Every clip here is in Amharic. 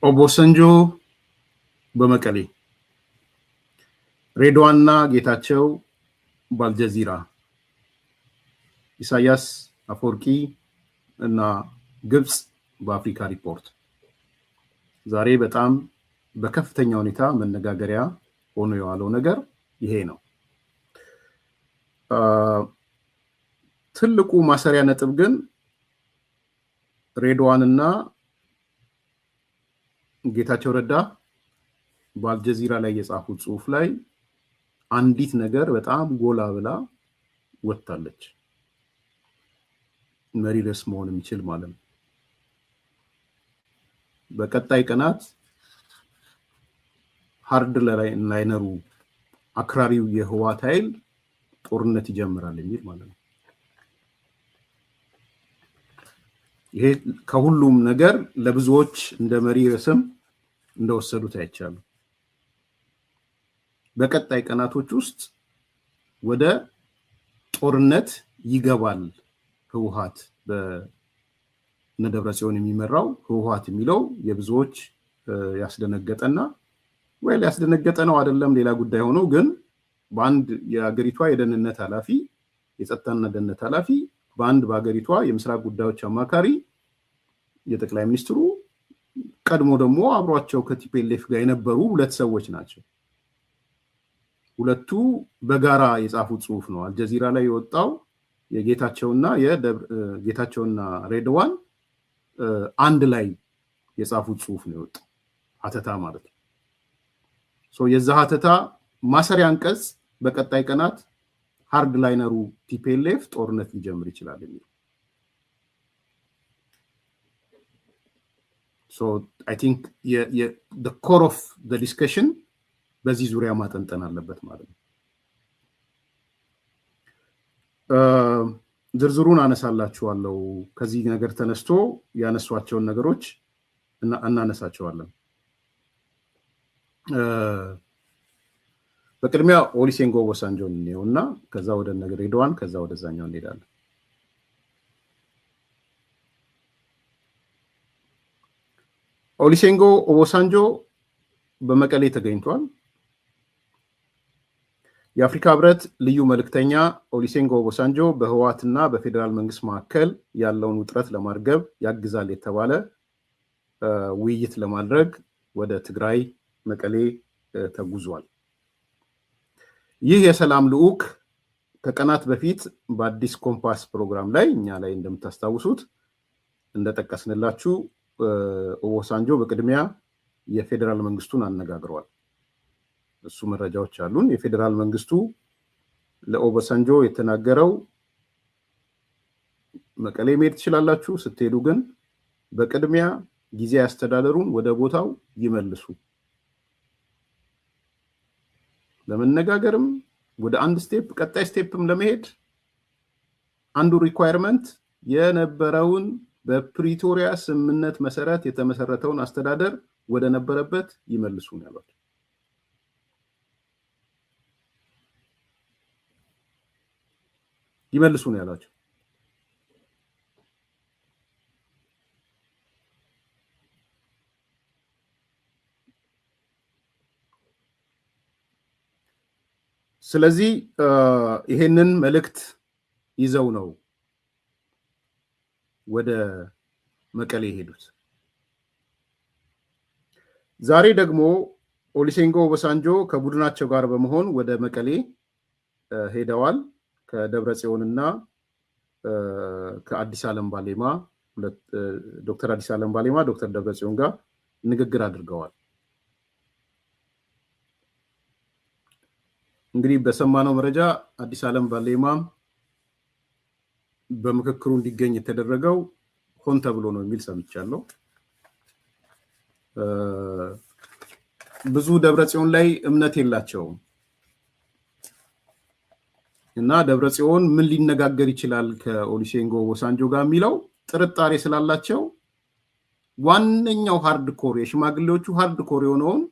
ኦቦሳንጆ በመቀሌ ሬድዋንና ጌታቸው በአልጀዚራ ኢሳያስ አፈወርቂ እና ግብጽ በአፍሪካ ሪፖርት ዛሬ በጣም በከፍተኛ ሁኔታ መነጋገሪያ ሆኖ የዋለው ነገር ይሄ ነው። ትልቁ ማሰሪያ ነጥብ ግን ሬድዋንና ጌታቸው ረዳ በአልጀዚራ ላይ የጻፉት ጽሁፍ ላይ አንዲት ነገር በጣም ጎላ ብላ ወጣለች። መሪ ርዕስ መሆን የሚችል ማለት ነው። በቀጣይ ቀናት ሃርድ ላይነሩ አክራሪው የህወሓት ኃይል ጦርነት ይጀምራል የሚል ማለት ነው። ይሄ ከሁሉም ነገር ለብዙዎች እንደ መሪ ርዕስም እንደወሰዱት አይቻሉ። በቀጣይ ቀናቶች ውስጥ ወደ ጦርነት ይገባል ህወሓት በነደብረጽዮን የሚመራው ህወሓት የሚለው የብዙዎች ያስደነገጠና ወይ ያስደነገጠ ነው አይደለም ሌላ ጉዳይ ሆኖ ግን በአንድ የአገሪቷ የደህንነት ኃላፊ የጸጥታና ደህንነት ኃላፊ በአንድ በአገሪቷ የምስራቅ ጉዳዮች አማካሪ የጠቅላይ ሚኒስትሩ ቀድሞ ደግሞ አብሯቸው ከቲፒኤልኤፍ ጋር የነበሩ ሁለት ሰዎች ናቸው። ሁለቱ በጋራ የጻፉት ጽሁፍ ነው። አልጀዚራ ላይ የወጣው የጌታቸውና ሬድዋን አንድ ላይ የጻፉት ጽሁፍ ነው የወጣው ሀተታ ማለት ነው። የዛ ሀተታ ማሰሪያ አንቀጽ በቀጣይ ቀናት ሃርድ ላይነሩ ቲፒኤልኤፍ ጦርነት ሊጀምር ይችላል የሚል I think the core of the discussion በዚህ ዙሪያ ማጠንጠን አለበት ማለት ነው። ዝርዝሩን አነሳላችኋለሁ። ከዚህ ነገር ተነስቶ ያነሷቸውን ነገሮች እናነሳቸዋለን። በቅድሚያ ኦሉሴጉን ኦባሳንጆን ነውና ከዛ ወደ ነገር ሬድዋን ከዛ ወደዛኛው እንሄዳለን። ኦሉሴጉን ኦባሳንጆ በመቀሌ ተገኝቷል። የአፍሪካ ህብረት ልዩ መልእክተኛ ኦሉሴጉን ኦባሳንጆ በህወሓትና በፌደራል መንግስት መካከል ያለውን ውጥረት ለማርገብ ያግዛል የተባለ ውይይት ለማድረግ ወደ ትግራይ መቀሌ ተጉዟል። ይህ የሰላም ልዑክ ከቀናት በፊት በአዲስ ኮምፓስ ፕሮግራም ላይ እኛ ላይ እንደምታስታውሱት እንደጠቀስንላችሁ ኦባሳንጆ በቅድሚያ የፌደራል መንግስቱን አነጋግሯል። እሱ መረጃዎች አሉን። የፌደራል መንግስቱ ለኦባሳንጆ የተናገረው መቀሌ መሄድ ትችላላችሁ፣ ስትሄዱ ግን በቅድሚያ ጊዜ አስተዳደሩን ወደ ቦታው ይመልሱ፣ ለመነጋገርም ወደ አንድ ስቴፕ ቀጣይ ስቴፕም ለመሄድ አንዱ ሪኳየርመንት የነበረውን በፕሪቶሪያ ስምምነት መሰረት የተመሰረተውን አስተዳደር ወደ ነበረበት ይመልሱ ነው ያሉት። ይመልሱ ነው ያላቸው። ስለዚህ ይሄንን መልእክት ይዘው ነው ወደ መቀሌ ሄዱት። ዛሬ ደግሞ ኦሉሴጉን ኦባሳንጆ ከቡድናቸው ጋር በመሆን ወደ መቀሌ ሄደዋል። ከደብረጽዮንና ከአዲስ ዓለም ባሌማ ዶክተር አዲስ ዓለም ባሌማ ዶክተር ደብረጽዮን ጋር ንግግር አድርገዋል። እንግዲህ በሰማነው መረጃ አዲስ ዓለም ባሌማ በምክክሩ እንዲገኝ የተደረገው ሆን ተብሎ ነው የሚል ሰምቻለሁ። ብዙ ደብረጽዮን ላይ እምነት የላቸውም እና ደብረጽዮን ምን ሊነጋገር ይችላል ከኦሉሴጉን ኦባሳንጆ ጋር የሚለው ጥርጣሬ ስላላቸው ዋነኛው ሃርድ ኮር የሽማግሌዎቹ ሃርድ ኮር የሆነውን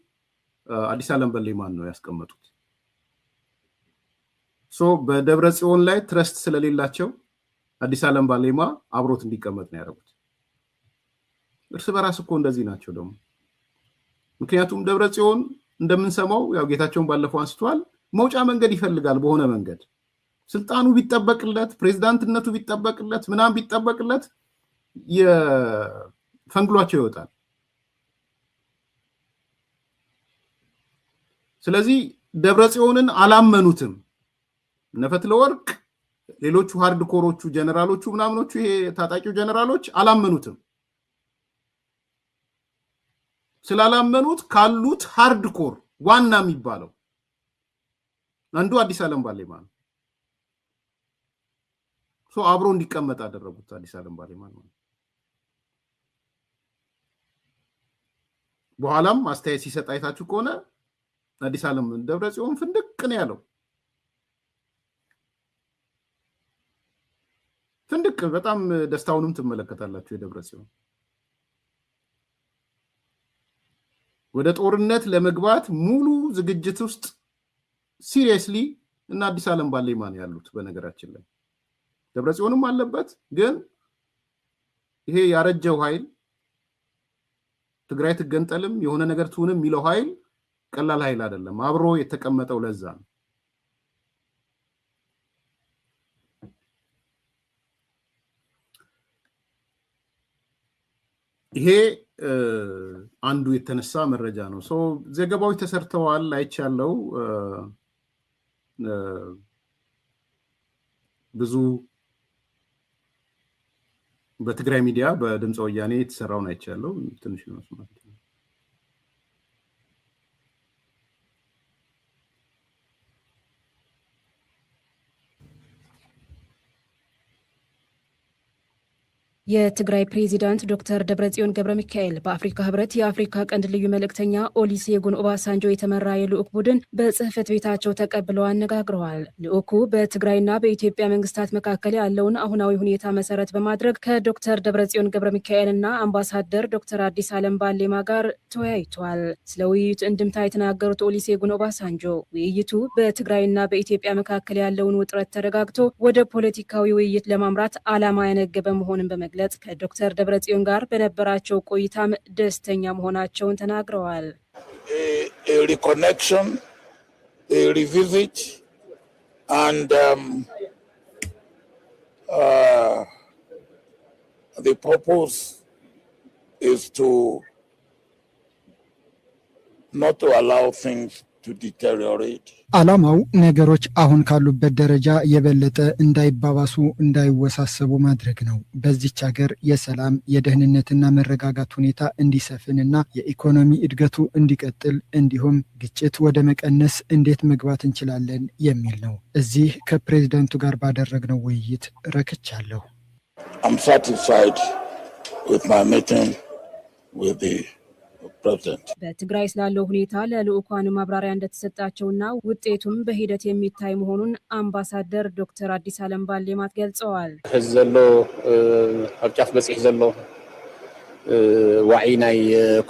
አዲስ ዓለም ባሌማን ነው ያስቀመጡት። በደብረጽዮን ላይ ትረስት ስለሌላቸው አዲስ ዓለም ባሌማ አብሮት እንዲቀመጥ ነው ያደረጉት። እርስ በራስ እኮ እንደዚህ ናቸው። ደግሞ ምክንያቱም ደብረጽዮን እንደምንሰማው ያው ጌታቸውን ባለፈው አንስቷል መውጫ መንገድ ይፈልጋል በሆነ መንገድ ስልጣኑ ቢጠበቅለት ፕሬዝዳንትነቱ ቢጠበቅለት ምናም ቢጠበቅለት የፈንግሏቸው ይወጣል ስለዚህ ደብረጽዮንን አላመኑትም ነፈትለወርቅ ሌሎቹ ሃርድኮሮቹ ጀነራሎቹ ምናምኖቹ ይሄ ታጣቂው ጀነራሎች አላመኑትም ስላላመኑት ካሉት ሃርድኮር ዋና የሚባለው አንዱ አዲስ ዓለም ባሌማ ነው አብሮ እንዲቀመጥ አደረጉት አዲስ ዓለም ባሌማ ነው በኋላም አስተያየት ሲሰጥ አይታችሁ ከሆነ አዲስ ዓለም ደብረጽዮን ፍንድቅ ነው ያለው ፍንድቅ በጣም ደስታውንም ትመለከታላችሁ የደብረጽዮን ወደ ጦርነት ለመግባት ሙሉ ዝግጅት ውስጥ ሲሪየስሊ እና አዲስ ዓለም ባሌማ ነው ያሉት በነገራችን ላይ ደብረጽዮንም አለበት ግን ይሄ ያረጀው ኃይል ትግራይ ትገንጠልም የሆነ ነገር ትሁንም ሚለው ኃይል ቀላል ኃይል አይደለም አብሮ የተቀመጠው ለዛ ነው ይሄ አንዱ የተነሳ መረጃ ነው ዘገባዎች ተሰርተዋል አይቻለው ብዙ በትግራይ ሚዲያ በድምጽ ወያኔ የተሰራውን አይቻለው ትንሽ ነው ማለት ነው የትግራይ ፕሬዚዳንት ዶክተር ደብረጽዮን ገብረሚካኤል በአፍሪካ ህብረት የአፍሪካ ቀንድ ልዩ መልእክተኛ ኦሉሴጉን ኦባሳንጆ የተመራ የልዑክ ቡድን በጽህፈት ቤታቸው ተቀብለው አነጋግረዋል። ልዑኩ በትግራይና በኢትዮጵያ መንግስታት መካከል ያለውን አሁናዊ ሁኔታ መሰረት በማድረግ ከዶክተር ደብረጽዮን ገብረሚካኤልና አምባሳደር ዶክተር አዲስ ዓለም ባሌማ ጋር ተወያይቷል። ስለ ውይይቱ እንድምታ የተናገሩት ኦሉሴጉን ኦባሳንጆ ውይይቱ በትግራይና በኢትዮጵያ መካከል ያለውን ውጥረት ተረጋግቶ ወደ ፖለቲካዊ ውይይት ለማምራት ዓላማ ያነገበ መሆኑን በመግለጽ ከዶክተር ደብረጽዮን ጋር በነበራቸው ቆይታም ደስተኛ መሆናቸውን ተናግረዋል። A reconnection, a revisit, and the purpose is to not to allow things to deteriorate. ዓላማው ነገሮች አሁን ካሉበት ደረጃ የበለጠ እንዳይባባሱ እንዳይወሳሰቡ ማድረግ ነው። በዚህች ሀገር የሰላም የደህንነትና መረጋጋት ሁኔታ እንዲሰፍንና የኢኮኖሚ እድገቱ እንዲቀጥል እንዲሁም ግጭት ወደ መቀነስ እንዴት መግባት እንችላለን የሚል ነው። እዚህ ከፕሬዝዳንቱ ጋር ባደረግነው ውይይት ረክቻለሁ። I'm satisfied with my meeting with the president. በትግራይ ስላለው ሁኔታ ለልዑካኑ ማብራሪያ እንደተሰጣቸውና ውጤቱም በሂደት የሚታይ መሆኑን አምባሳደር ዶክተር አዲስ ዓለም ባሌማ ገልጸዋል። ዘሎ አብጫፍ በጽህ ዘሎ ዋዒናይ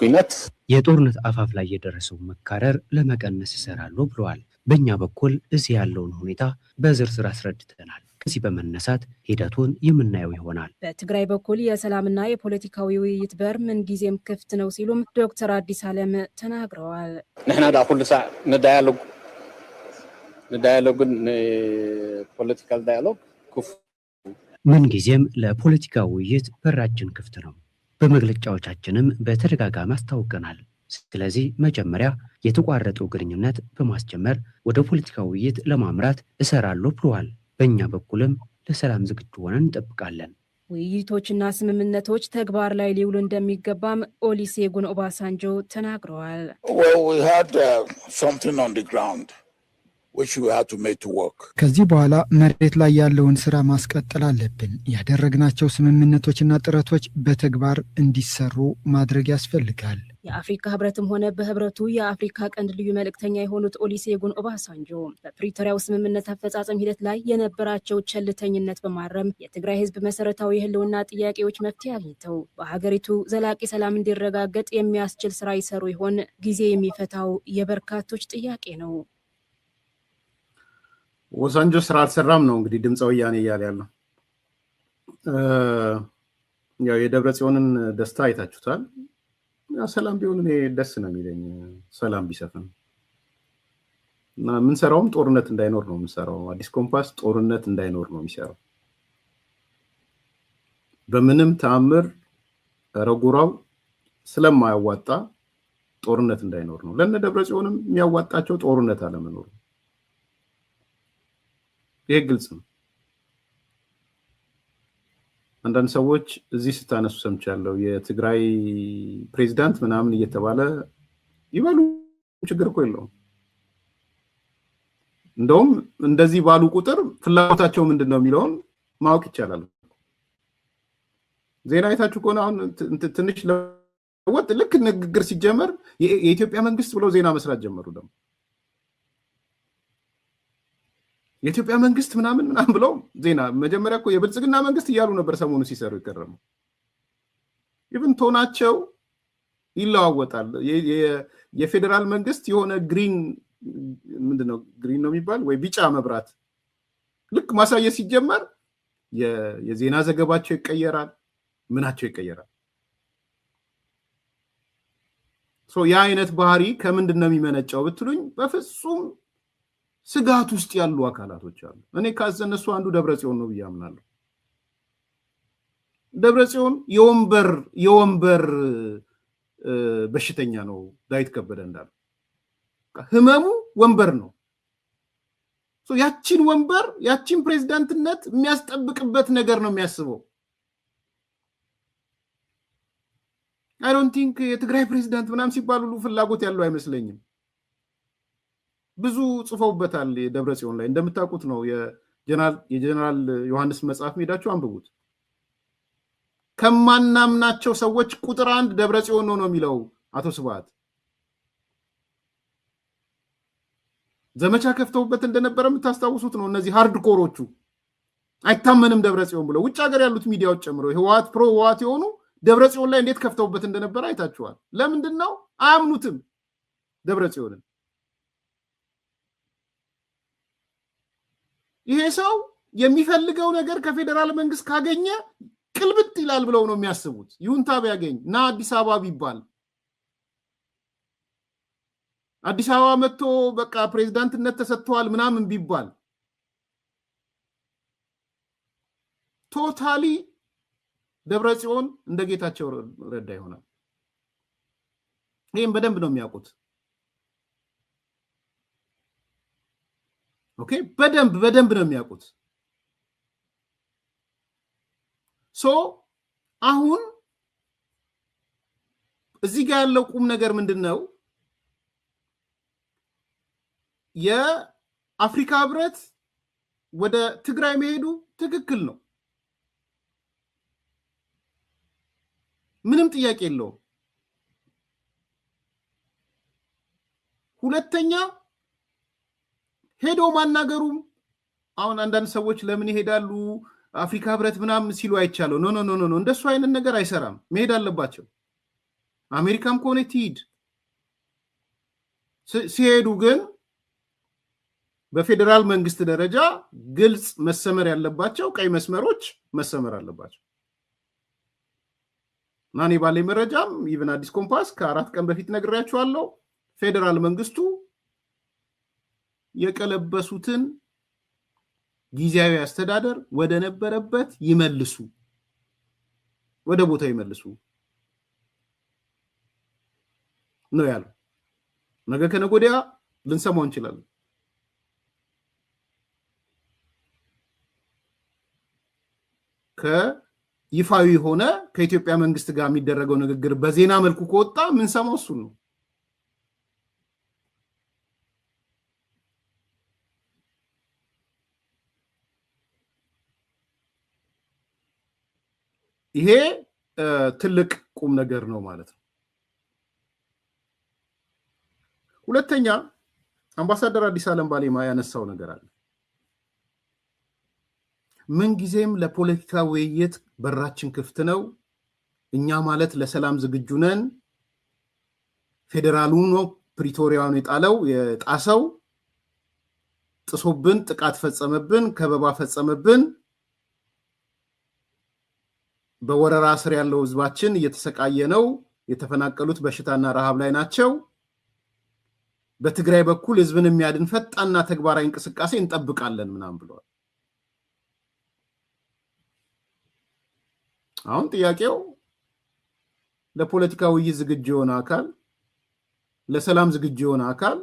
ኩነት የጦርነት አፋፍ ላይ የደረሰው መካረር ለመቀነስ ይሰራሉ ብለዋል። በእኛ በኩል እዚህ ያለውን ሁኔታ በዝርዝር አስረድተናል። ከዚህ በመነሳት ሂደቱን የምናየው ይሆናል። በትግራይ በኩል የሰላምና የፖለቲካዊ ውይይት በር ምን ጊዜም ክፍት ነው ሲሉም ዶክተር አዲስ ዓለም ተናግረዋል። ንሕና ዳ ኩሉ ሰዓት ንዳያሎግን ፖለቲካል ዳያሎግ ክፉ ምን ጊዜም ለፖለቲካ ውይይት በራችን ክፍት ነው። በመግለጫዎቻችንም በተደጋጋሚ አስታውቀናል። ስለዚህ መጀመሪያ የተቋረጠው ግንኙነት በማስጀመር ወደ ፖለቲካ ውይይት ለማምራት እሰራለሁ ብለዋል። በእኛ በኩልም ለሰላም ዝግጁ ሆነን እንጠብቃለን። ውይይቶችና ስምምነቶች ተግባር ላይ ሊውሉ እንደሚገባም ኦሉሴጉን ኦባሳንጆ ተናግረዋል። Well, we had something on the ground which we had to make to work. ከዚህ በኋላ መሬት ላይ ያለውን ስራ ማስቀጠል አለብን። ያደረግናቸው ስምምነቶችና ጥረቶች በተግባር እንዲሰሩ ማድረግ ያስፈልጋል። የአፍሪካ ህብረትም ሆነ በህብረቱ የአፍሪካ ቀንድ ልዩ መልእክተኛ የሆኑት ኦሉሴጉን ኦባሳንጆ በፕሪቶሪያው ስምምነት አፈጻጸም ሂደት ላይ የነበራቸው ቸልተኝነት በማረም የትግራይ ህዝብ መሰረታዊ የህልውና ጥያቄዎች መፍትሄ አግኝተው በሀገሪቱ ዘላቂ ሰላም እንዲረጋገጥ የሚያስችል ስራ ይሰሩ ይሆን? ጊዜ የሚፈታው የበርካቶች ጥያቄ ነው። ወሳንጆ ስራ አልሰራም ነው እንግዲህ ድምጽ ወያኔ እያለ ያለው። ያው የደብረጽዮንን ደስታ አይታችሁታል። ሰላም ቢሆን እኔ ደስ ነው የሚለኝ ሰላም ቢሰፍን እና ምን ሰራውም ጦርነት እንዳይኖር ነው የምንሰራው አዲስ ኮምፓስ ጦርነት እንዳይኖር ነው የሚሰራው በምንም ተአምር ረጉራው ስለማያዋጣ ጦርነት እንዳይኖር ነው ለነ ደብረጽዮንም የሚያዋጣቸው ጦርነት አለመኖር ይሄ ግልጽ ነው አንዳንድ ሰዎች እዚህ ስታነሱ ሰምቻለሁ የትግራይ ፕሬዝዳንት ምናምን እየተባለ ይባሉ ችግር እኮ የለውም እንደውም እንደዚህ ባሉ ቁጥር ፍላጎታቸው ምንድነው የሚለውን ማወቅ ይቻላል ዜና አይታችሁ ከሆነ አሁን ትንሽ ለወጥ ልክ ንግግር ሲጀመር የኢትዮጵያ መንግስት ብለው ዜና መስራት ጀመሩ ደግሞ የኢትዮጵያ መንግስት ምናምን ብለው ዜና መጀመሪያ እኮ የብልጽግና መንግስት እያሉ ነበር ሰሞኑ ሲሰሩ ይከረሙ ኢቭን ቶናቸው ይለዋወጣል የፌደራል መንግስት የሆነ ግሪን ምንድነው ግሪን ነው የሚባል ወይ ቢጫ መብራት ልክ ማሳየት ሲጀመር የዜና ዘገባቸው ይቀየራል ምናቸው ይቀየራል ያ አይነት ባህሪ ከምንድነው የሚመነጨው ብትሉኝ በፍጹም ስጋት ውስጥ ያሉ አካላቶች አሉ እኔ ካዘነሱ አንዱ ደብረጽዮን ነው ብያምናለሁ ደብረጽዮን የወንበር በሽተኛ ነው ዳዊት ከበደ እንዳለ ህመሙ ወንበር ነው ያቺን ወንበር ያቺን ፕሬዝዳንትነት የሚያስጠብቅበት ነገር ነው የሚያስበው I don't think የትግራይ ፕሬዝዳንት ምናም ሲባል ሁሉ ፍላጎት ያለው አይመስለኝም ብዙ ጽፈውበታል ደብረጽዮን ላይ እንደምታውቁት ነው የጀነራል ዮሐንስ መጽሐፍ ሄዳችሁ አንብቡት ከማናምናቸው ሰዎች ቁጥር 1 ደብረጽዮን ነው የሚለው አቶ ስብሐት ዘመቻ ከፍተውበት እንደነበረ የምታስታውሱት ነው እነዚህ ሃርድ ኮሮቹ አይታመንም ደብረጽዮን ብለው ውጭ ሀገር ያሉት ሚዲያዎች ጨምሮ ህወሓት ፕሮ ህወሓት የሆኑ ደብረጽዮን ላይ እንዴት ከፍተውበት እንደነበረ አይታችኋል ለምንድነው አያምኑትም ደብረጽዮንን ይሄ ሰው የሚፈልገው ነገር ከፌደራል መንግስት ካገኘ ቅልብጥ ይላል ብለው ነው የሚያስቡት ይሁንታ ቢያገኝ ና አዲስ አበባ ቢባል አዲስ አበባ መጥቶ በቃ ፕሬዝዳንትነት ተሰጥቷል ምናምን ቢባል ቶታሊ ደብረጽዮን እንደ ጌታቸው ረዳ ይሆናል ይሄን በደንብ ነው የሚያውቁት ኦኬ በደንብ ነው የሚያውቁት አሁን እዚህ ጋር ያለው ቁም ነገር ምንድነው የአፍሪካ ህብረት ወደ ትግራይ መሄዱ ትክክል ነው ምንም ጥያቄ የለውም ሁለተኛ ሄዶ ማናገሩም አሁን አንዳንድ ሰዎች ለምን ይሄዳሉ አፍሪካ ህብረት ምናም ሲሉ አይቻለው ኖ እንደሱ አይነት ነገር አይሰራም መሄድ አለባቸው አሜሪካም ኮኔ ትሂድ ሲሄዱ ግን በፌደራል መንግስት ደረጃ ግልጽ መሰመር ያለባቸው ቀይ መስመሮች መሰመር አለባቸው ማኔ ባለ መረጃም ኢቭን አዲስ ኮምፓስ ከ4 ቀን በፊት ነግሬያችኋለሁ ፌደራል መንግስቱ የቀለበሱትን ጊዜያዊ አስተዳደር ወደ ነበረበት ይመልሱ ወደ ቦታው ይመልሱ ነው ያለው ነገ ከነጎዲያ ልንሰማው እንችላለን ከይፋዊ ሆነ ከኢትዮጵያ መንግስት ጋር የሚደረገው ንግግር በዜና መልኩ ከወጣ ምን ሰማው እሱ ነው ይሄ ትልቅ ቁም ነገር ነው ማለት ነው ሁለተኛ አምባሳደር አዲስ ዓለም ባሌማ ያነሳው ነገር አለ ምን ጊዜም ለፖለቲካ ውይይት በራችን ክፍት ነው እኛ ማለት ለሰላም ዝግጁ ነን ፌደራሉ ነው ፕሪቶሪያውን የጣሰው ጥሶብን ጥቃት ፈጸመብን ከበባ ፈጸመብን በወረራ ስር ያለው ህዝባችን እየተሰቃየ ነው የተፈናቀሉት በሽታና ረሃብ ላይ ናቸው። በትግራይ በኩል ህዝብን የሚያድን ፈጣንና ተግባራዊ እንቅስቃሴ እንጠብቃለን ምናምን ብለዋል። አሁን ጥያቄው ለፖለቲካ ውይይት ዝግጁ የሆነ አካል፣ ለሰላም ዝግጁ የሆነ አካል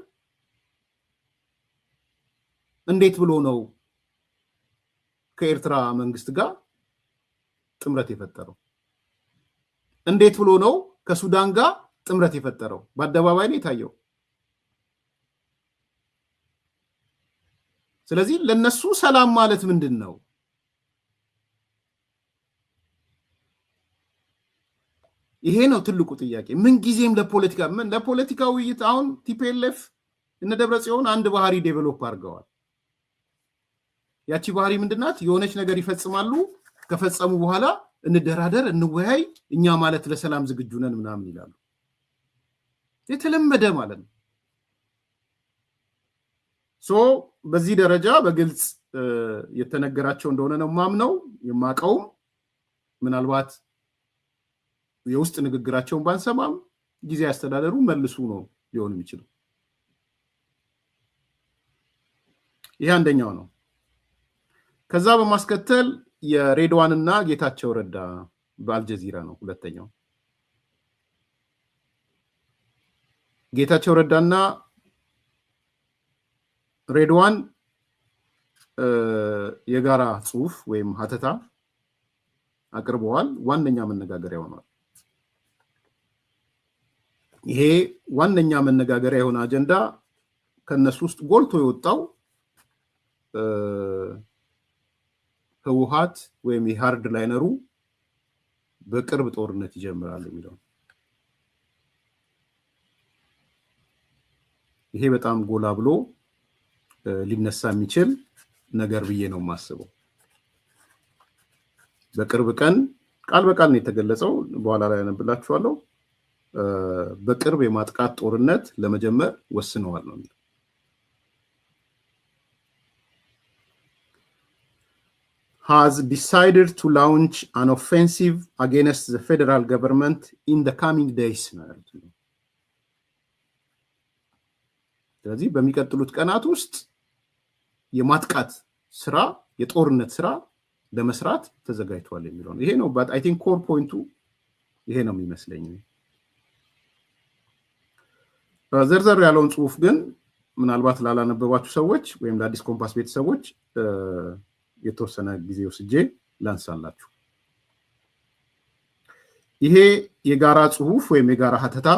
እንዴት ብሎ ነው ከኤርትራ መንግስት ጋር ጥምረት የፈጠረው? እንዴት ብሎ ነው ከሱዳን ጋር ጥምረት የፈጠረው? በአደባባይ ነው የታየው። ስለዚህ ለነሱ ሰላም ማለት ምንድነው? ይሄ ነው ትልቁ ጥያቄ። ምን ጊዜም ለፖለቲካ ውይይት አሁን ቲፒኤልኤፍ እነ ደብረጽዮን አንድ ባህሪ ዴቨሎፕ አድርገዋል። ያቺ ባህሪ ምንድናት? የሆነች ነገር ይፈጽማሉ። ከፈጸሙ በኋላ እንደራደር፣ እንወያይ፣ እኛ ማለት ለሰላም ዝግጁ ነን ምናምን ይላሉ። የተለመደ ማለት ነው። በዚህ ደረጃ በግልጽ የተነገራቸው እንደሆነ ነው ማምነው። የማቀውም ምናልባት የውስጥ ንግግራቸውን ባንሰማም ጊዜ ያስተዳደሩ መልሱ ነው ሊሆን የሚችለው። ይሄ አንደኛው ነው። ከዛ በማስከተል የሬድዋንና ጌታቸው ረዳ በአልጀዚራ ነው ሁለተኛው። ጌታቸው ረዳና ሬድዋን የጋራ ጽሁፍ ወይም ሀተታ አቅርበዋል። ዋነኛ መነጋገሪያ ሆኗል። ይሄ ዋነኛ መነጋገሪያ የሆነ አጀንዳ ከነሱ ውስጥ ጎልቶ የወጣው ህወሓት ወይም የሃርድ ላይነሩ በቅርብ ጦርነት ይጀምራል የሚለው። ይሄ በጣም ጎላ ብሎ ሊነሳ የሚችል ነገር ብዬ ነው የማስበው። በቅርብ ቀን ቃል በቃል ነው የተገለጸው፣ በኋላ ላይ አነብላችኋለሁ። በቅርብ የማጥቃት ጦርነት ለመጀመር ወስነዋል ነው የሚለው። has decided to launch an offensive against the federal government in the coming days. ስለዚህ በሚቀጥሉት ቀናት ውስጥ የማጥቃት ስራ፣ የጦርነት ስራ ለመስራት ተዘጋጅቷል የሚለው ነው። ይሄ ነው but I think core point ይሄ ነው የሚመስለኝ። ዘርዘር ያለውን ጽሁፍ ግን ምናልባት ላላነበባችሁ ሰዎች ወይም ለአዲስ ኮምፓስ ቤተሰቦች የተወሰነ ጊዜ ወስጄ ላንሳላችሁ። ይሄ የጋራ ጽሁፍ ወይም የጋራ ሀተታ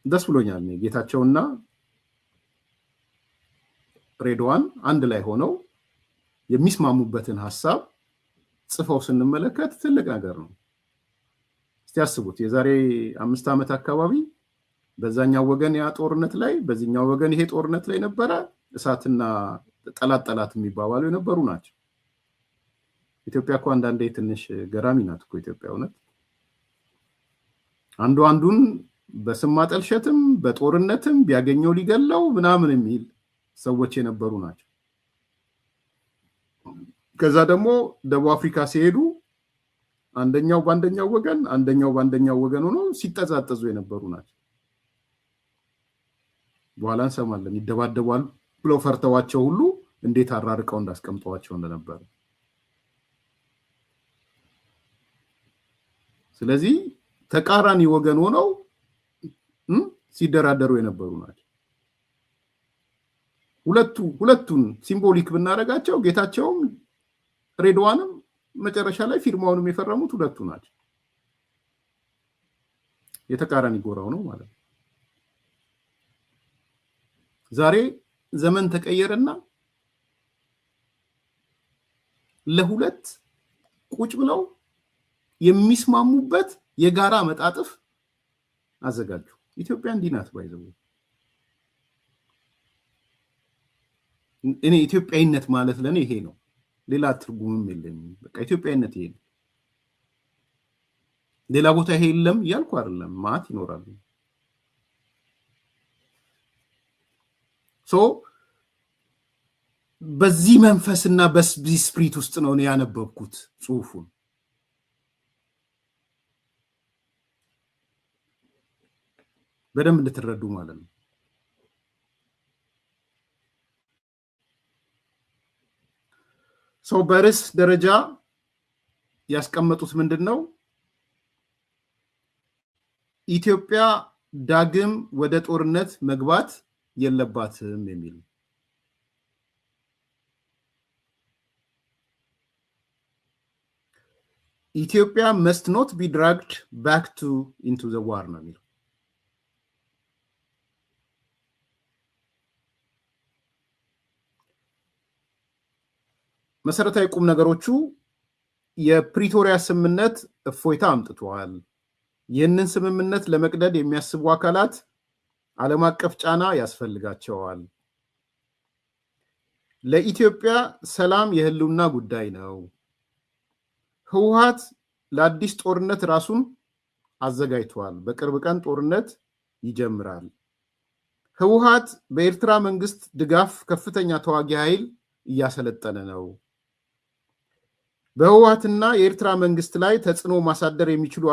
ደስ ብሎኛል። ጌታቸውና ሬድዋን አንድ ላይ ሆነው የሚስማሙበትን ሐሳብ ጽፈው ስንመለከት ትልቅ ነገር ነው። እስቲ አስቡት፣ የዛሬ 5 ዓመት አካባቢ በዛኛው ወገን ያ ጦርነት ላይ፣ በዚህኛው ወገን ይሄ ጦርነት ላይ ነበረ። እሳትና ጠላት የሚባባሉ የነበሩ ናቸው። ኢትዮጵያ እኮ አንዳንዴ ትንሽ ገራሚ ናት እኮ ኢትዮጵያ። እውነት አንዱ አንዱን በስም ማጠልሸትም በጦርነትም ቢያገኘው ሊገለው ምናምን የሚል ሰዎች የነበሩ ናቸው። ከዛ ደግሞ ደቡብ አፍሪካ ሲሄዱ አንደኛው ባንደኛው ወገን አንደኛው ባንደኛው ወገን ሆኖ ሲጠዛጠዙ የነበሩ ናቸው። በኋላ እንሰማለን ይደባደባሉ ብለው ፈርተዋቸው ሁሉ እንዴት አራርቀው እንዳስቀምጧቸው እንደነበር። ስለዚህ ተቃራኒ ወገን ሆነው ሲደራደሩ የነበሩ ናቸው። ሁለቱን ሲምቦሊክ ብናረጋቸው ጌታቸውም ሬድዋንም መጨረሻ ላይ ፊርማውንም የፈረሙት ሁለቱ ናቸው። የተቃራኒ ጎራው ነው ማለት ነው። ዛሬ ዘመን ተቀየረና ለሁለት ቁጭ ብለው የሚስማሙበት የጋራ መጣጥፍ አዘጋጁ። ኢትዮጵያ እንዲናት ባይዘው እኔ ኢትዮጵያዊነት ማለት ለኔ ይሄ ነው። ሌላ ትርጉምም የለኝም። በቃ ኢትዮጵያዊነት ይሄ ነው። ሌላ ቦታ ይሄ የለም ያልኩ አይደለም፣ ማት ይኖራል። በዚህ መንፈስና በዚህ ስፕሪት ውስጥ ነው ያነበብኩት ጽሁፉን። በደንብ እንድትረዱ ማለት ነው። ሰው በርዕስ ደረጃ ያስቀመጡት ምንድነው? ኢትዮጵያ ዳግም ወደ ጦርነት መግባት የለባትም የሚል ኢትዮጵያ must not be dragged back into the war ነው የሚለው። መሰረታዊ ቁም ነገሮቹ የፕሪቶሪያ ስምምነት እፎይታ አምጥቷል። ይህንን ስምምነት ለመቅደድ የሚያስቡ አካላት ዓለም አቀፍ ጫና ያስፈልጋቸዋል። ለኢትዮጵያ ሰላም የህልውና ጉዳይ ነው። ህወሓት ለአዲስ ጦርነት ራሱን አዘጋጅቷል። በቅርብ ቀን ጦርነት ይጀምራል። ህወሓት በኤርትራ መንግስት ድጋፍ ከፍተኛ ተዋጊ ኃይል እያሰለጠነ ነው። በህወሓትና የኤርትራ መንግስት ላይ ተጽዕኖ ማሳደር የሚችሉ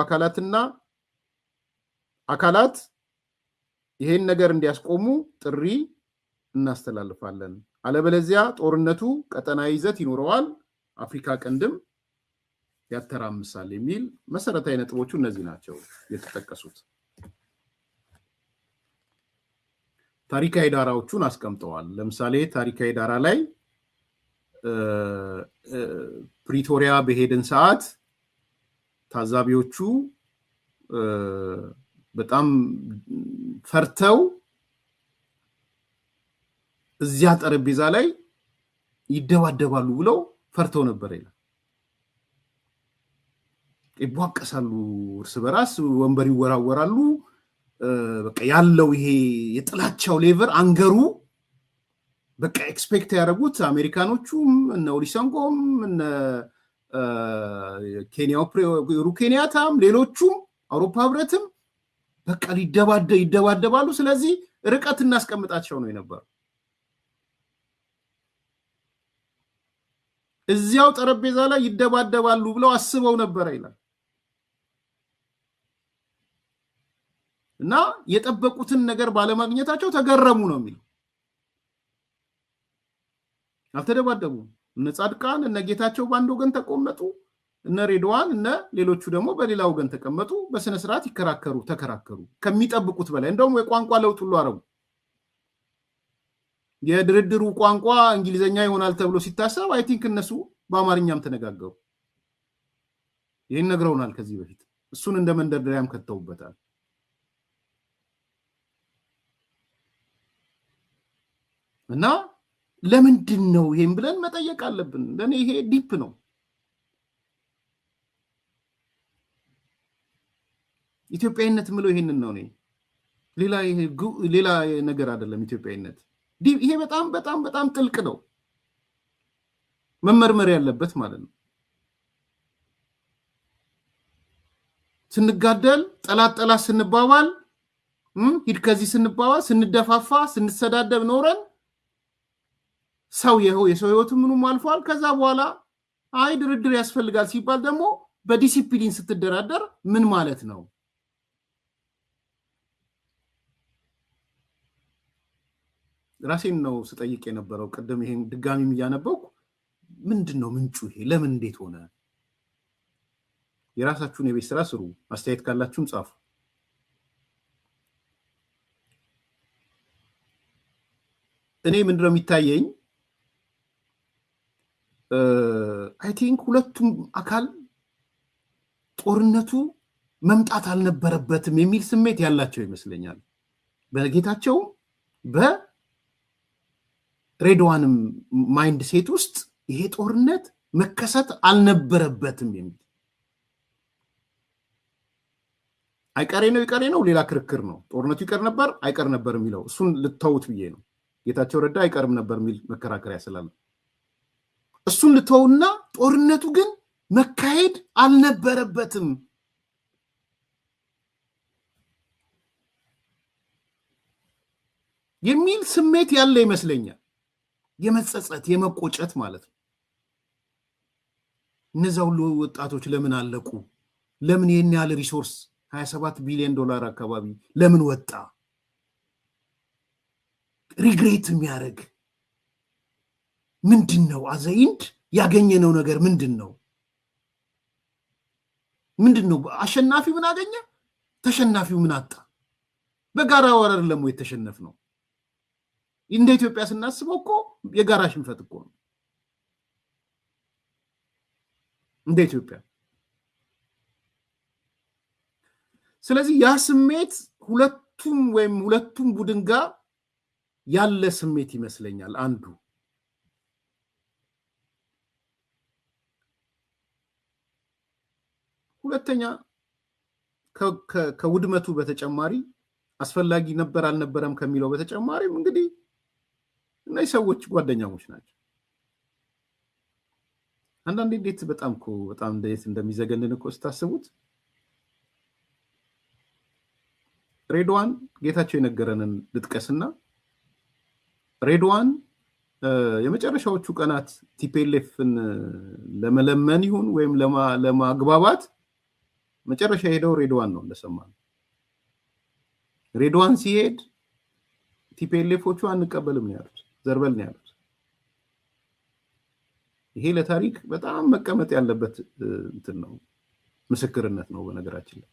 አካላት ይሄን ነገር እንዲያስቆሙ ጥሪ እናስተላልፋለን። አለበለዚያ ጦርነቱ ቀጠናዊ ይዘት ይኖረዋል፣ አፍሪካ ቀንድም ያተራምሳል የሚል መሰረታዊ ነጥቦቹ እነዚህ ናቸው የተጠቀሱት። ታሪካዊ ዳራዎቹን አስቀምጠዋል። ለምሳሌ ታሪካዊ ዳራ ላይ ፕሪቶሪያ በሄድን ሰዓት ታዛቢዎቹ በጣም ፈርተው እዚያ ጠረጴዛ ላይ ይደባደባሉ ብለው ፈርተው ነበር ይላል። ይቧቀሳሉ፣ እርስ በራስ ወንበር ይወራወራሉ። በቃ ያለው ይሄ የጥላቻው ሌቨር አንገሩ በቃ ኤክስፔክት ያደረጉት አሜሪካኖቹም እነ ኦሊሰንጎም እነ ኬንያው ኬንያታም ሌሎቹም አውሮፓ ህብረትም በቃ ይደባደባሉ። ስለዚህ ርቀት እናስቀምጣቸው ነው የነበረው። እዚያው ጠረጴዛ ላይ ይደባደባሉ ብለው አስበው ነበር ይላል እና የጠበቁትን ነገር ባለማግኘታቸው ተገረሙ ነው የሚለው። አልተደባደቡም። እነ ጻድቃን እነ ጌታቸው ባንድ ወገን ተቀመጡ፣ እነ ሬድዋን እነ ሌሎቹ ደግሞ በሌላ ወገን ተቀመጡ። በስነ ስርዓት ተከራከሩ ከሚጠብቁት በላይ። እንደውም የቋንቋ ለውጥ ሁሉ አረጉ። የድርድሩ ቋንቋ እንግሊዘኛ ይሆናል ተብሎ ሲታሰብ አይ ቲንክ እነሱ በአማርኛም ተነጋገሩ። ይሄን ነግረውናል ከዚህ በፊት። እሱን እንደ መንደርደሪያም ከተውበታል። እና ለምንድን ነው ይሄን ብለን መጠየቅ አለብን። ለኔ ይሄ ዲፕ ነው። ኢትዮጵያዊነት ምለው ይሄንን ነው። ሌላ ነገር አይደለም። ኢትዮጵያዊነት ይሄ በጣም በጣም በጣም ጥልቅ ነው፣ መመርመር ያለበት ማለት ነው። ስንጋደል ጠላት ስንባባል ሂድ ከዚህ ስንባባል ስንደፋፋ ስንሰዳደብ ኖረን የሰው ህይወቱ ምኑም አልፏል። ከዛ በኋላ አይ ድርድር ያስፈልጋል ሲባል ደግሞ በዲሲፕሊን ስትደራደር ምን ማለት ነው? ራሴን ነው ስጠይቅ የነበረው። ቀደም ይሄን ድጋሚም እያነበብኩ ምንድነው ምንጩ? ይሄ ለምን እንዴት ሆነ? የራሳችሁን የቤት ስራ ስሩ። አስተያየት ካላችሁም ጻፉ። እኔ ምንድነው የሚታየኝ አይ ቲንክ ሁለቱም አካል ጦርነቱ መምጣት አልነበረበትም የሚል ስሜት ያላቸው ይመስለኛል። በጌታቸው በሬድዋንም ማይንድ ሴት ውስጥ ይሄ ጦርነት መከሰት አልነበረበትም የሚል አይቀሬ ነው ሌላ ክርክር ነው። ጦርነቱ ይቀር ነበር አይቀር ነበር የሚለው እሱን ልተውት ብዬ ነው። ጌታቸው ረዳ አይቀርም ነበር የሚል መከራከሪያ ስላለ እሱን ልተውና ጦርነቱ ግን መካሄድ አልነበረበትም የሚል ስሜት ያለ ይመስለኛል። የመጸጸት የመቆጨት ማለት ነው። እነዛ ሁሉ ወጣቶች ለምን አለቁ? ለምን ይሄን ያህል ሪሶርስ $27 ቢሊዮን አካባቢ ለምን ወጣ? ሪግሬት የሚያደርግ ምንድነው? አዘይንድ ያገኘነው ነገር ምንድነው? አሸናፊው ምን አገኘ? ተሸናፊው ምን አጣ? በጋራ ወረር ለሞ የተሸነፍ ነው። እንደ ኢትዮጵያ ስናስበው እኮ የጋራ ሽንፈት እኮ ነው እንደ ኢትዮጵያ። ስለዚህ ያ ስሜት ሁለቱም ቡድን ጋር ያለ ስሜት ይመስለኛል አንዱ። ሁለተኛ ከውድመቱ በተጨማሪ አስፈላጊ ነበር አልነበረም ከሚለው በተጨማሪም እንግዲህ እነዚህ ሰዎች ጓደኛሞች ናቸው። አንዳንዴ እንዴት በጣም እንዴት እንደሚዘገንን እኮ ስታስቡት ሬድዋን ጌታቸው የነገረንን ልጥቀስና ሬድዋን የመጨረሻዎቹ ቀናት ቲፒኤልኤፍን ለመለመን ይሁን ወይም ለማግባባት መጨረሻ ሄደው ሬድዋን ነው እንደሰማን። ሬድዋን ሲሄድ ቲፒኤልኤፎቹ አንቀበልም ነው ያሉት፣ ዘርበል ነው ያሉት። ይሄ ለታሪክ በጣም መቀመጥ ያለበት እንትን ነው፣ ምስክርነት ነው። በነገራችን ላይ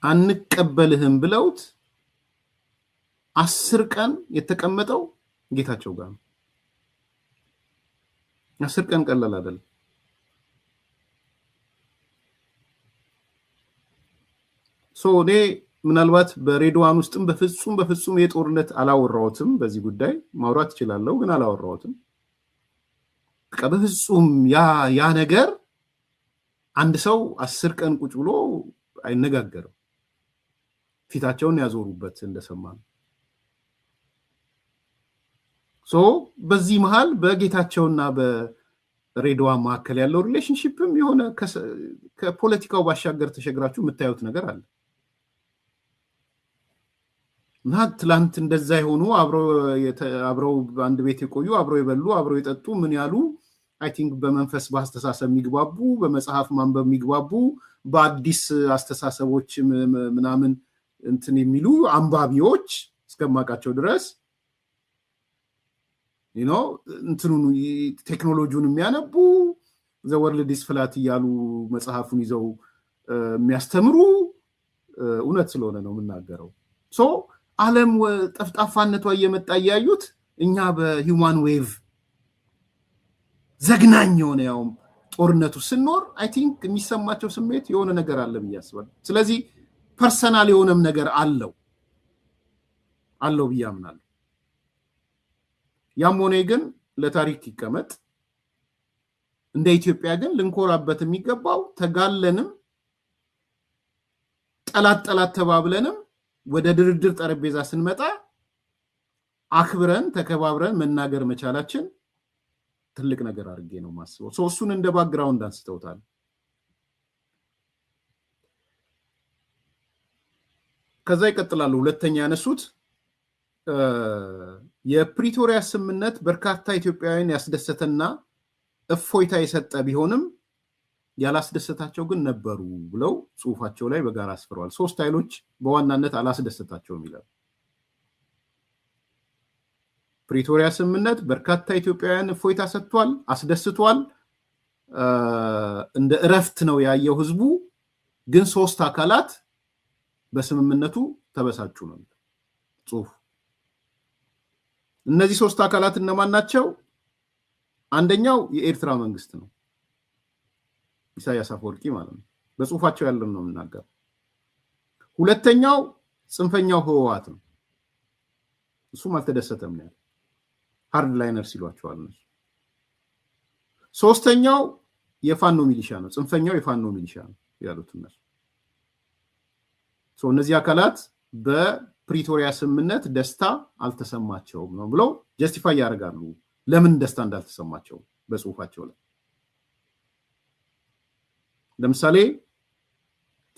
አንቀበልህም ብለውት 10 ቀን የተቀመጠው ጌታቸው ጋር ነው። 10 ቀን ቀላል አይደለም። እኔ ምናልባት በሬድዋን ውስጥም በፍጹም የጦርነት አላወራሁትም። በዚህ ጉዳይ ማውራት እችላለሁ ግን አላወራሁትም። በፍጹም ያ ነገር አንድ ሰው 10 ቀን ቁጭ ብሎ አይነጋገርም። ፊታቸውን ያዞሩበት እንደሰማን። በዚህ መሃል በጌታቸውና በሬድዋን መካከል ያለው ሪሌሽንሺፕም የሆነ ከፖለቲካው ባሻገር ተሸግራችሁ የምታዩት ነገር አለ። እና ትላንት እንደዛ የሆኑ አብረው አንድ ቤት የቆዩ አብረው የበሉ አብረው የጠጡ ምን ያሉ አይ ቲንክ በመንፈስ በአስተሳሰብ የሚግባቡ በመጽሐፍ ማንበብ የሚግባቡ በአዲስ አስተሳሰቦች ምናምን እንትን የሚሉ አንባቢዎች እስከማቃቸው ድረስ እንትኑን ቴክኖሎጂውን የሚያነቡ ዘ ወርልድ ኢዝ ፍላት እያሉ መጽሐፉን ይዘው የሚያስተምሩ እውነት ስለሆነ ነው የምናገረው። ዓለም ጠፍጣፋነቷ እየመጣ ያዩት እኛ በሂውማን ዌቭ ዘግናኝ የሆነ ያው ጦርነቱ ስንኖር አይ ቲንክ የሚሰማቸው ስሜት የሆነ ነገር አለ ብዬ አስባለሁ። ስለዚህ ፐርሰናል የሆነም ነገር አለው ብዬ አምናለሁ። ያም ሆነ ግን ለታሪክ ይቀመጥ። እንደ ኢትዮጵያ ግን ልንኮራበት የሚገባው ተጋለንም ጠላት ተባብለንም ወደ ድርድር ጠረጴዛ ስንመጣ አክብረን ተከባብረን መናገር መቻላችን ትልቅ ነገር አድርጌ ነው ማስበው። እሱን እንደ ባክግራውንድ አንስተውታል። ከዛ ይቀጥላሉ። ሁለተኛ ያነሱት የፕሪቶሪያ ስምምነት በርካታ ኢትዮጵያውያን ያስደሰተና እፎይታ የሰጠ ቢሆንም ያላስደሰታቸው ግን ነበሩ ብለው ጽሁፋቸው ላይ በጋራ አስፍረዋል። 3 ኃይሎች በዋናነት አላስደሰታቸውም ይላል። ፕሪቶሪያ ስምምነት በርካታ ኢትዮጵያውያን እፎይታ ሰጥቷል፣ አስደስቷል፣ እንደ እረፍት ነው ያየው ህዝቡ። ግን 3 አካላት በስምምነቱ ተበሳጩ ነው ጽሁፍ። እነዚህ 3 አካላት እነማን ናቸው? አንደኛው የኤርትራ መንግስት ነው፣ ኢሳያስ አፈወርቂ ማለት ነው። በጽሁፋቸው ያለው ነው የምናገረው። ሁለተኛው ጽንፈኛው ህወሓት ነው፣ እሱም አልተደሰተም ነው፣ ሃርድ ላይነር ሲሏቸዋል እነሱ። ሶስተኛው የፋኖ ሚሊሻ ነው፣ ጽንፈኛው የፋኖ ሚሊሻ ነው ያሉት እነሱ። እነዚህ አካላት በፕሪቶሪያ ስምምነት ደስታ አልተሰማቸውም ነው ብለው ጀስቲፋይ ያደርጋሉ ለምን ደስታ እንዳልተሰማቸው በጽሁፋቸው ላይ። ለምሳሌ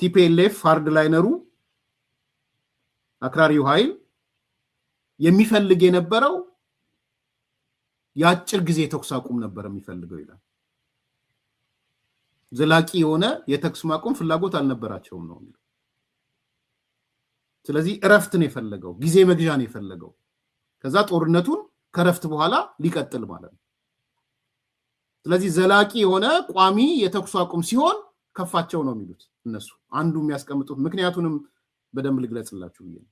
ቲፒኤልኤፍ ሃርድ ላይነሩ አክራሪው ኃይል የሚፈልግ የነበረው የአጭር ጊዜ ተኩስ አቁም ነበር የሚፈልገው ይላል። ዘላቂ የሆነ የተኩስ ማቆም ፍላጎት አልነበራቸውም ነው። ስለዚህ እረፍት ነው የፈለገው፣ ጊዜ መግዣ ነው የፈለገው። ከዛ ጦርነቱን ከረፍት በኋላ ሊቀጥል ማለት ነው። ስለዚህ ዘላቂ የሆነ ቋሚ የተኩስ አቁም ሲሆን ከፋቸው ነው የሚሉት እነሱ። አንዱ የሚያስቀምጡት ምክንያቱንም በደንብ ልግለጽላችሁ ብዬ ነው።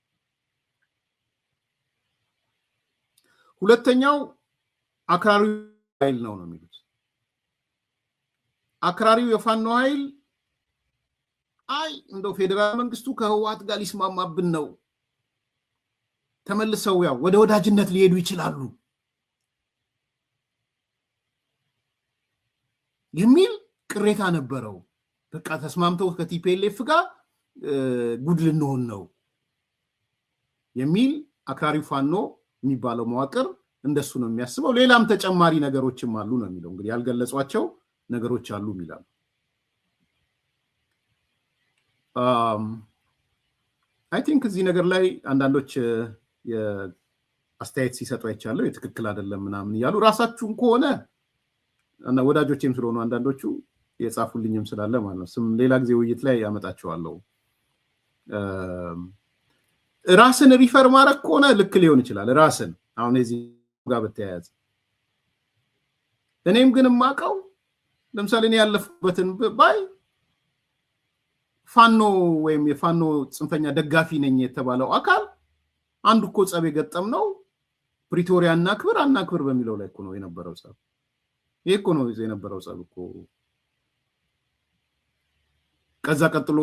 ሁለተኛው አክራሪው ኃይል ነው የሚሉት። አክራሪው የፋኖ ኃይል እንደው ፌደራል መንግስቱ ከህወሓት ጋር ሊስማማብን ነው፣ ተመልሰው ያው ወደ ወዳጅነት ሊሄዱ ይችላሉ የሚል ቅሬታ ነበረው። በቃ ተስማምተው ከቲፒኤልኤፍ ጋር ጉድ ልንሆን ነው የሚል አክራሪው ፋኖ የሚባለው መዋቅር እንደሱ ነው የሚያስበው። ሌላም ተጨማሪ ነገሮችም አሉ ነው የሚለው። እንግዲህ ያልገለጿቸው ነገሮች አሉ ይላሉ። አይ ቲንክ እዚህ ነገር ላይ አንዳንዶች አስተያየት ሲሰጡ አይቻለሁ። የትክክል አይደለም ምናምን እያሉ ራሳችሁም ከሆነ ወዳጆቼም ስለሆኑ አንዳንዶቹ የጻፉልኝም ስላለ ማለት ነው። ስም ሌላ ጊዜ ውይይት ላይ ያመጣቸዋለሁ። ራስን ሪፈር ማድረግ ከሆነ ልክ ሊሆን ይችላል። ራስን አሁን እዚህ ጋር በተያያዘ እኔም ግን የማውቀው ለምሳሌ እኔ ያለፍኩበትን ባይ ፋኖ ወይም የፋኖ ጽንፈኛ ደጋፊ ነኝ የተባለው አካል አንዱ እኮ ጸብ የገጠምነው ፕሪቶሪያና ክብር አናክብር በሚለው ላይ እኮ ነው የነበረው ጸብ። ይሄ እኮ ነው የነበረው ጸብ እኮ። ከዛ ቀጥሎ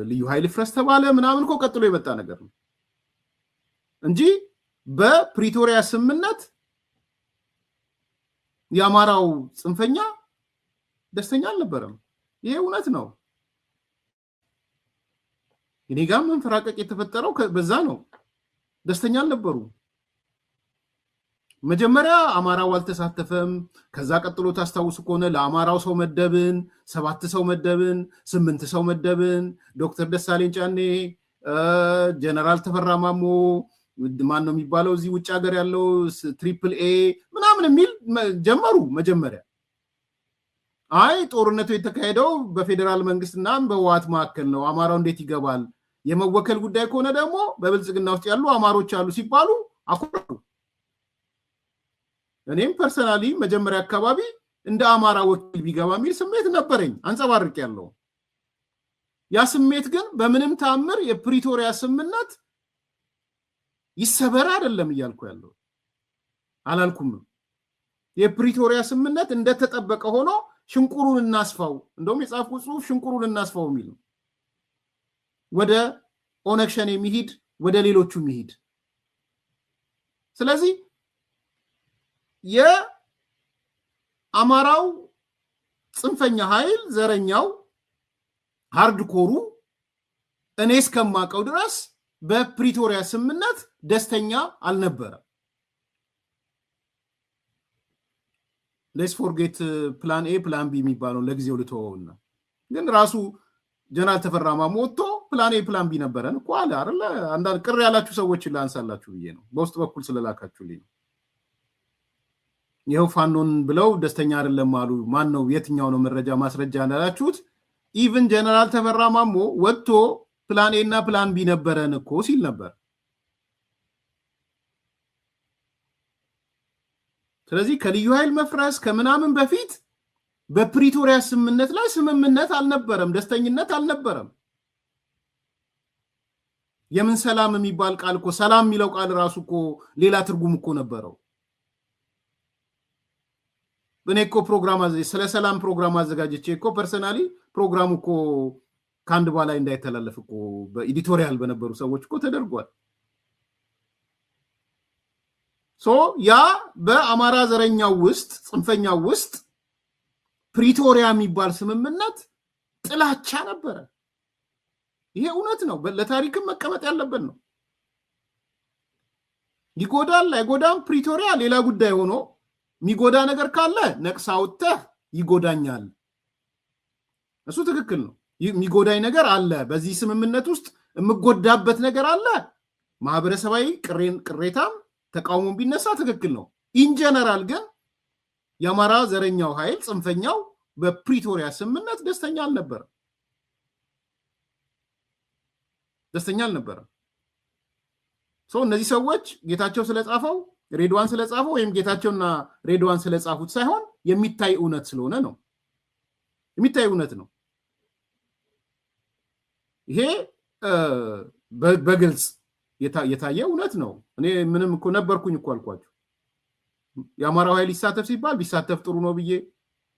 ልዩ ኃይል ፍረስ ተባለ ምናምን እኮ ቀጥሎ የመጣ ነገር ነው እንጂ በፕሪቶሪያ ስምምነት የአማራው ጽንፈኛ ደስተኛ አልነበረም። ይሄ እውነት ነው። እኔ ጋር መንፈራቀቅ የተፈጠረው በዛ ነው። ደስተኛ አልነበሩ። መጀመሪያ አማራው አልተሳተፈም። ከዛ ቀጥሎ ታስታውሱ ከሆነ ለአማራው ሰው መደብን፣ 7 ሰው መደብን፣ 8 ሰው መደብን። ዶክተር ደሳለኝ ጫኔ፣ ጀነራል ተፈራ ማሞ፣ ማን ነው የሚባለው እዚህ ውጭ ሀገር ያለው ትሪፕል ኤ ምናምን የሚል ጀመሩ። መጀመሪያ ጦርነቱ የተካሄደው በፌደራል መንግስትና በህወሓት መካከል ነው፣ አማራው እንዴት ይገባል? የመወከል ጉዳይ ከሆነ ደግሞ በብልጽግና ውስጥ ያሉ አማሮች አሉ ሲባሉ አኮረፉ። እኔም ፐርሰናሊ መጀመሪያ አካባቢ እንደ አማራ ወኪል ቢገባ የሚል ስሜት ነበረኝ፣ አንጸባርቅ ያለው። ያ ስሜት ግን በምንም ተአምር የፕሪቶሪያ ስምምነት ይሰበር አይደለም እያልኩ ያለው አላልኩም። የፕሪቶሪያ ስምምነት እንደተጠበቀ ሆኖ ሽንቁሩን እናስፋው፣ እንደውም የጻፍኩት ጽሁፍ ሽንቁሩን እናስፋው የሚል ነው። ወደ ኦነግ ሸኔ የሚሄድ ወደ ሌሎቹ የሚሄድ። ስለዚህ የአማራው ጽንፈኛ ኃይል ዘረኛው ሃርድኮሩ እኔ እስከማውቀው ድረስ በፕሪቶሪያ ስምምነት ደስተኛ አልነበረም። ሌትስ ፎርጌት ፕላን ኤ ፕላን ቢ የሚባለው ለጊዜው ልተወውና ግን ራሱ ጀነራል ተፈራ ማሞ ወጥቶ ፕላን ኤ ፕላን ቢ ነበረን እኮ አለ አይደለ? አንዳንድ ቅር ያላችሁ ሰዎች ላንሳላችሁ ብዬ ነው፣ በውስጥ በኩል ስለላካችሁልኝ ነው። ይኸው ፋኖን ብለው ደስተኛ አይደለም አሉ። ማን ነው? የትኛው ነው መረጃ ማስረጃ እንዳላችሁት? ኢቭን ጀነራል ተፈራ ማሞ ወጥቶ ፕላን ኤ እና ፕላን ቢ ነበረን እኮ ሲል ነበር። ስለዚህ ከልዩ ኃይል መፍረስ ከምናምን በፊት በፕሪቶሪያ ስምምነት ላይ ስምምነት አልነበረም፣ ደስተኝነት አልነበረም። የምን ሰላም የሚባል ቃል እኮ ሰላም የሚለው ቃል ራሱ እኮ ሌላ ትርጉም እኮ ነበረው። እኔ እኮ ስለ ሰላም ፕሮግራም አዘጋጅቼ እኮ ፐርሰናሊ ፕሮግራሙ እኮ ከአንድ በላይ እንዳይተላለፍ እኮ በኤዲቶሪያል በነበሩ ሰዎች እኮ ተደርጓል። ያ በአማራ ዘረኛው ውስጥ ጽንፈኛው ውስጥ ፕሪቶሪያ የሚባል ስምምነት ጥላቻ ነበረ። ይሄ እውነት ነው፣ ለታሪክም መቀመጥ ያለበት ነው። ይጎዳል አይጎዳም ፕሪቶሪያ ሌላ ጉዳይ ሆኖ የሚጎዳ ነገር ካለ ነቅሳ አውጥተህ ይጎዳኛል፣ እሱ ትክክል ነው። የሚጎዳኝ ነገር አለ፣ በዚህ ስምምነት ውስጥ የምጎዳበት ነገር አለ፣ ማህበረሰባዊ ቅሬታም ተቃውሞም ቢነሳ ትክክል ነው። ኢንጀነራል ግን የአማራ ዘረኛው ኃይል ጽንፈኛው በፕሪቶሪያ ስምምነት ደስተኛ አልነበረም። እነዚህ ሰዎች ጌታቸው ስለጻፈው ሬድዋን ስለጻፈው ወይም ጌታቸውና ሬድዋን ስለጻፉት ሳይሆን የሚታይ እውነት ስለሆነ ነው። የሚታይ እውነት ነው። ይሄ በግልጽ የታየ እውነት ነው። እኔ ምንም እኮ ነበርኩኝ እኮ አልኳችሁ። የአማራው ኃይል ይሳተፍ ሲባል ቢሳተፍ ጥሩ ነው ብዬ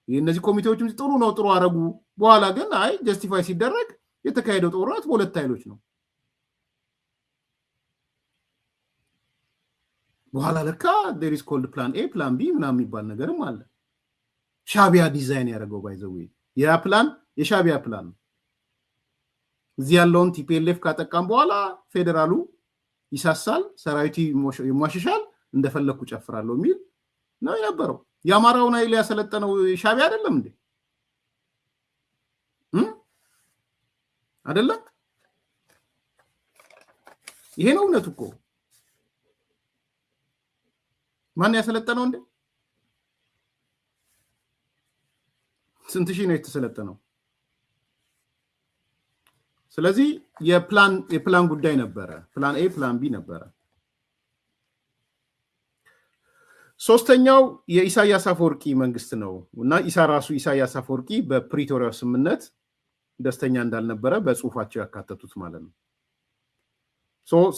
እነዚህ ኮሚቴዎችም ጥሩ አረጉ። በኋላ ግን አይ ጀስቲፋይ ሲደረግ የተካሄደው ጦርነት በሁለት ኃይሎች ነው። በኋላ ለካ there is called plan A plan B ምናምን የሚባል ነገርም አለ። ሻቢያ ዲዛይን ያደረገው ባይዘው ያ ፕላን የሻቢያ ፕላን ነው። እዚህ ያለውን ቲፒኤልኤፍ ካጠቃም በኋላ ፌደራሉ ይሳሳል፣ ሰራዊቱ ይሟሽሻል፣ እንደፈለኩ ጨፍራለሁ የሚል ነው የነበረው። የአማራውን ኃይል ያሰለጠነው ሻቢያ አይደለም እንዴ? አይደለም? ይሄ ነው እውነቱ እኮ። ማን ያሰለጠነው እንዴ? ስንት ሺህ ነው የተሰለጠነው? ስለዚህ የፕላን ጉዳይ ነበረ። ፕላን ኤ ፕላን ቢ ነበረ። ሶስተኛው የኢሳያስ አፈወርቂ መንግስት ነው እና ኢሳያስ አፈወርቂ በፕሪቶሪያው ስምምነት ደስተኛ እንዳልነበረ በጽሁፋቸው ያካተቱት ማለት ነው።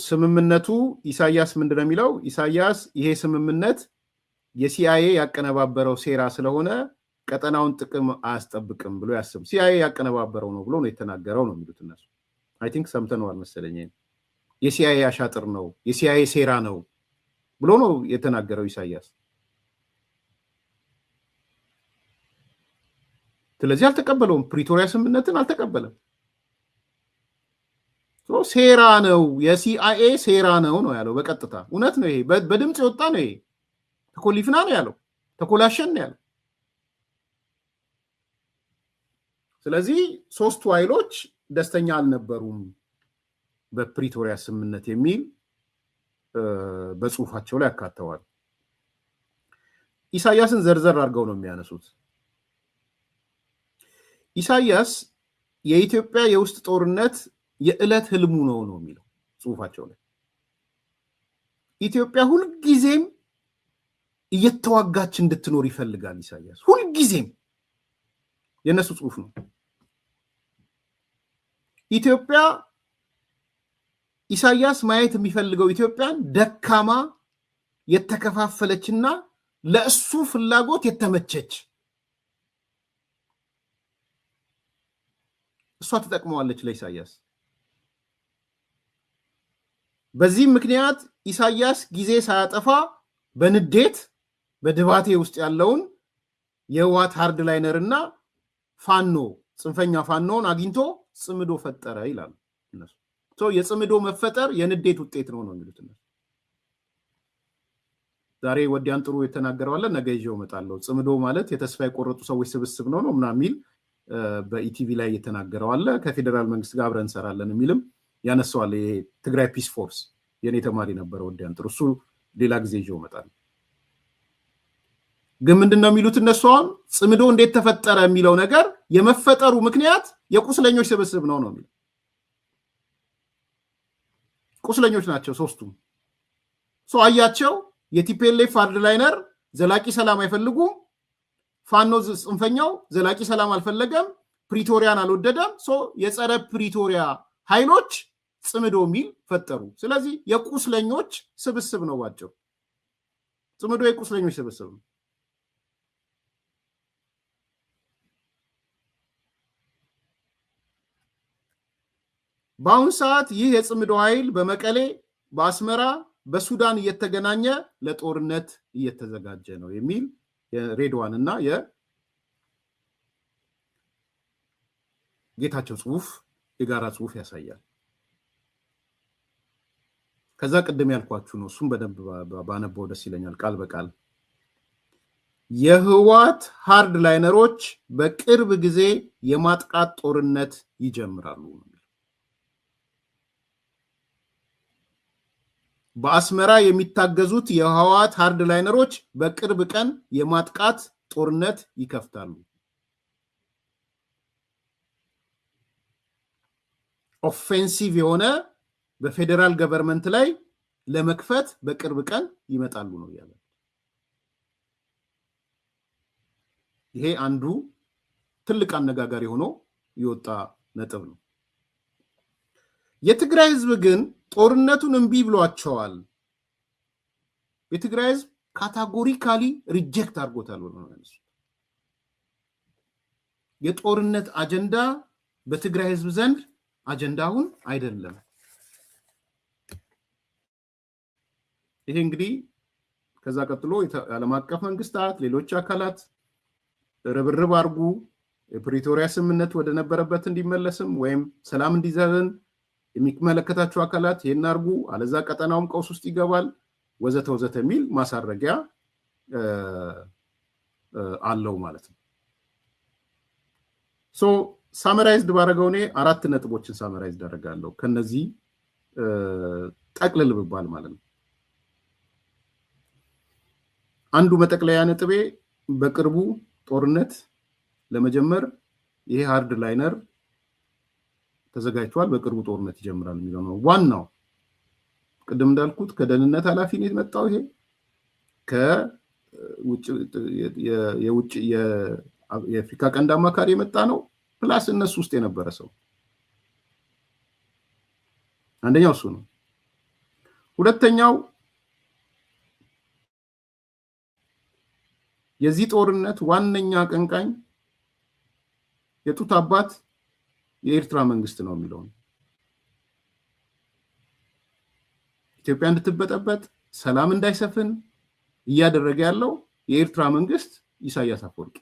ስምምነቱ ኢሳያስ ምንድነው የሚለው? ኢሳያስ ይሄ ስምምነት የሲአይኤ ያቀነባበረው ሴራ ስለሆነ ቀጠናውን ጥቅም አያስጠብቅም ብሎ ያስብ ሲአይኤ ያቀነባበረው ነው ብሎ ነው የተናገረው ነው የሚሉት እነሱ። አይ ቲንክ ሰምተነዋል መሰለኝ። የሲአይኤ አሻጥር ነው የሲአይኤ ሴራ ነው ብሎ ነው የተናገረው ኢሳያስ። ስለዚህ አልተቀበለውም፣ ፕሪቶሪያ ስምምነትን አልተቀበለም። ሴራ ነው የሲአይኤ ሴራ ነው ያለው በቀጥታ። እውነት ነው ይሄ፣ በድምጽ የወጣ ነው ይሄ። ተኮሊፍና ነው ያለው፣ ተኮላሸን ነው ያለው። ስለዚህ ሶስቱ ኃይሎች ደስተኛ አልነበሩም በፕሪቶሪያ ስምምነት የሚል በጽሁፋቸው ላይ ያካተዋል። ኢሳያስን ዘርዘር አድርገው ነው የሚያነሱት። ኢሳያስ የኢትዮጵያ የውስጥ ጦርነት የዕለት ህልሙ ነው የሚለው ጽሁፋቸው ላይ። ኢትዮጵያ ሁልጊዜም እየተዋጋች እንድትኖር ይፈልጋል ኢሳያስ። ሁልጊዜም የነሱ ጽሁፍ ነው። ኢሳያስ ማየት የሚፈልገው ኢትዮጵያን ደካማ፣ የተከፋፈለችና ለእሱ ፍላጎት የተመቸች፣ እሷ ተጠቅመዋለች ለኢሳያስ። በዚህ ምክንያት ኢሳያስ ጊዜ ሳያጠፋ በንዴት በድባቴ ውስጥ ያለውን የህወሓት ሃርድ ላይነር እና ፋኖ ጽንፈኛ ፋኖን አግኝቶ ጽምዶ ፈጠረ ይላሉ እነሱ። የጽምዶ መፈጠር የንዴት ውጤት ነው የሚሉት እነሱ። ዛሬ ወዲያን ጥሩ የተናገረው አለ፣ ነገ ይዤው እመጣለሁ። ጽምዶ ማለት የተስፋ የቆረጡ ሰዎች ስብስብ ነው ምናምን የሚል በኢቲቪ ላይ የተናገረው አለ። ከፌደራል መንግስት ጋር አብረን እንሰራለን የሚልም ያነሳዋል። ይሄ ትግራይ ፒስ ፎርስ የኔ ተማሪ ነበረ ወዲያን ጥሩ። እሱ ሌላ ጊዜ ይዤው እመጣለሁ። ግን ምንድነው የሚሉት እነሱ? አሁን ጽምዶ እንዴት ተፈጠረ የሚለው ነገር የመፈጠሩ ምክንያት የቁስለኞች ስብስብ ነው የሚለው። ቁስለኞች ናቸው ሶስቱም። አያቸው የቲፒኤልኤፍ ሃርድ ላይነር ዘላቂ ሰላም አይፈልጉም። ፋኖ ጽንፈኛው ዘላቂ ሰላም አልፈለገም፣ ፕሪቶሪያን አልወደደም። የጸረ ፕሪቶሪያ ኃይሎች ጽምዶ የሚል ፈጠሩ። ስለዚህ የቁስለኞች ስብስብ ነው ባጭሩ። ጽምዶ የቁስለኞች ስብስብ ነው። በአሁን ሰዓት ይህ የጽምዶ ኃይል በመቀሌ፣ በአስመራ፣ በሱዳን እየተገናኘ ለጦርነት እየተዘጋጀ ነው የሚል የሬድዋን እና የጌታቸው ጽሁፍ የጋራ ጽሁፍ ያሳያል። ከዛ ቅድም ያልኳችሁ ነው። እሱም በደንብ ባነበው ደስ ይለኛል። ቃል በቃል የህወሓት ሃርድ ላይነሮች በቅርብ ጊዜ የማጥቃት ጦርነት ይጀምራሉ። በአስመራ የሚታገዙት የህወሓት ሃርድ ላይነሮች በቅርብ ቀን የማጥቃት ጦርነት ይከፍታሉ። ኦፌንሲቭ የሆነ በፌደራል ገቨርንመንት ላይ ለመክፈት በቅርብ ቀን ይመጣሉ ነው ያለው። ይሄ አንዱ ትልቅ አነጋጋሪ ሆኖ ይወጣ ነጥብ ነው። የትግራይ ህዝብ ግን ጦርነቱን እምቢ ብሏቸዋል። የትግራይ ህዝብ ካታጎሪካሊ ሪጀክት አድርጎታል ነው ያለው። የጦርነት አጀንዳ በትግራይ ህዝብ ዘንድ አጀንዳውን አይደለም። ይሄ እንግዲህ ከዛ ቀጥሎ የዓለም አቀፍ መንግስታት ሌሎች አካላት ርብርብ አድርጉ የፕሪቶሪያ ስምምነት ወደ ነበረበት እንዲመለስም ወይም ሰላም እንዲዘን የሚመለከታቸው አካላት ይሄን አድርጉ፣ አለዛ ቀጠናውም ቀውስ ውስጥ ይገባል ወዘተ ወዘተ የሚል ማሳረጊያ አለው ማለት ነው። ሶ ሳመራይዝድ ባረገው እኔ 4 ነጥቦችን ሳመራይዝድ አደርጋለሁ ከነዚህ ጠቅልል ብባል ማለት ነው። አንዱ መጠቅለያ ነጥቤ በቅርቡ ጦርነት ለመጀመር ይሄ ሃርድ ላይነር ተዘጋጅቷል፣ በቅርቡ ጦርነት ይጀምራል የሚለው ነው ዋናው። ቅድም እንዳልኩት ከደህንነት ኃላፊ ነው የመጣው። ይሄ ከውጭ የአፍሪካ ቀንድ አማካሪ የመጣ ነው፣ ፕላስ እነሱ ውስጥ የነበረ ሰው። አንደኛው እሱ ነው። ሁለተኛው የዚህ ጦርነት ዋነኛ አቀንቃኝ የጡት አባት የኤርትራ መንግስት ነው የሚለው ነው። ኢትዮጵያ እንድትበጠበጥ ሰላም እንዳይሰፍን እያደረገ ያለው የኤርትራ መንግስት ኢሳያስ አፈወርቂ።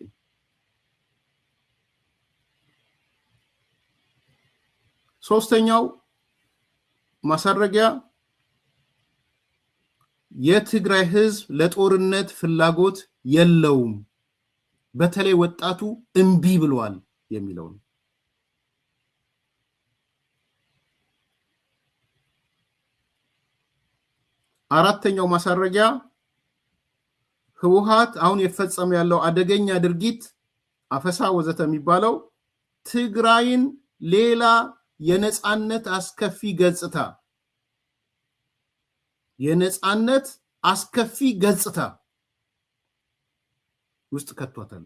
ሶስተኛው ማሳረጊያ የትግራይ ህዝብ ለጦርነት ፍላጎት የለውም፣ በተለይ ወጣቱ እምቢ ብሏል የሚለው ነው። አራተኛው ማሳረጊያ ህወሓት አሁን የፈጸመ ያለው አደገኛ ድርጊት አፈሳ ወዘተ የሚባለው ትግራይን ሌላ የነጻነት አስከፊ ገጽታ ውስጥ ከቷታል።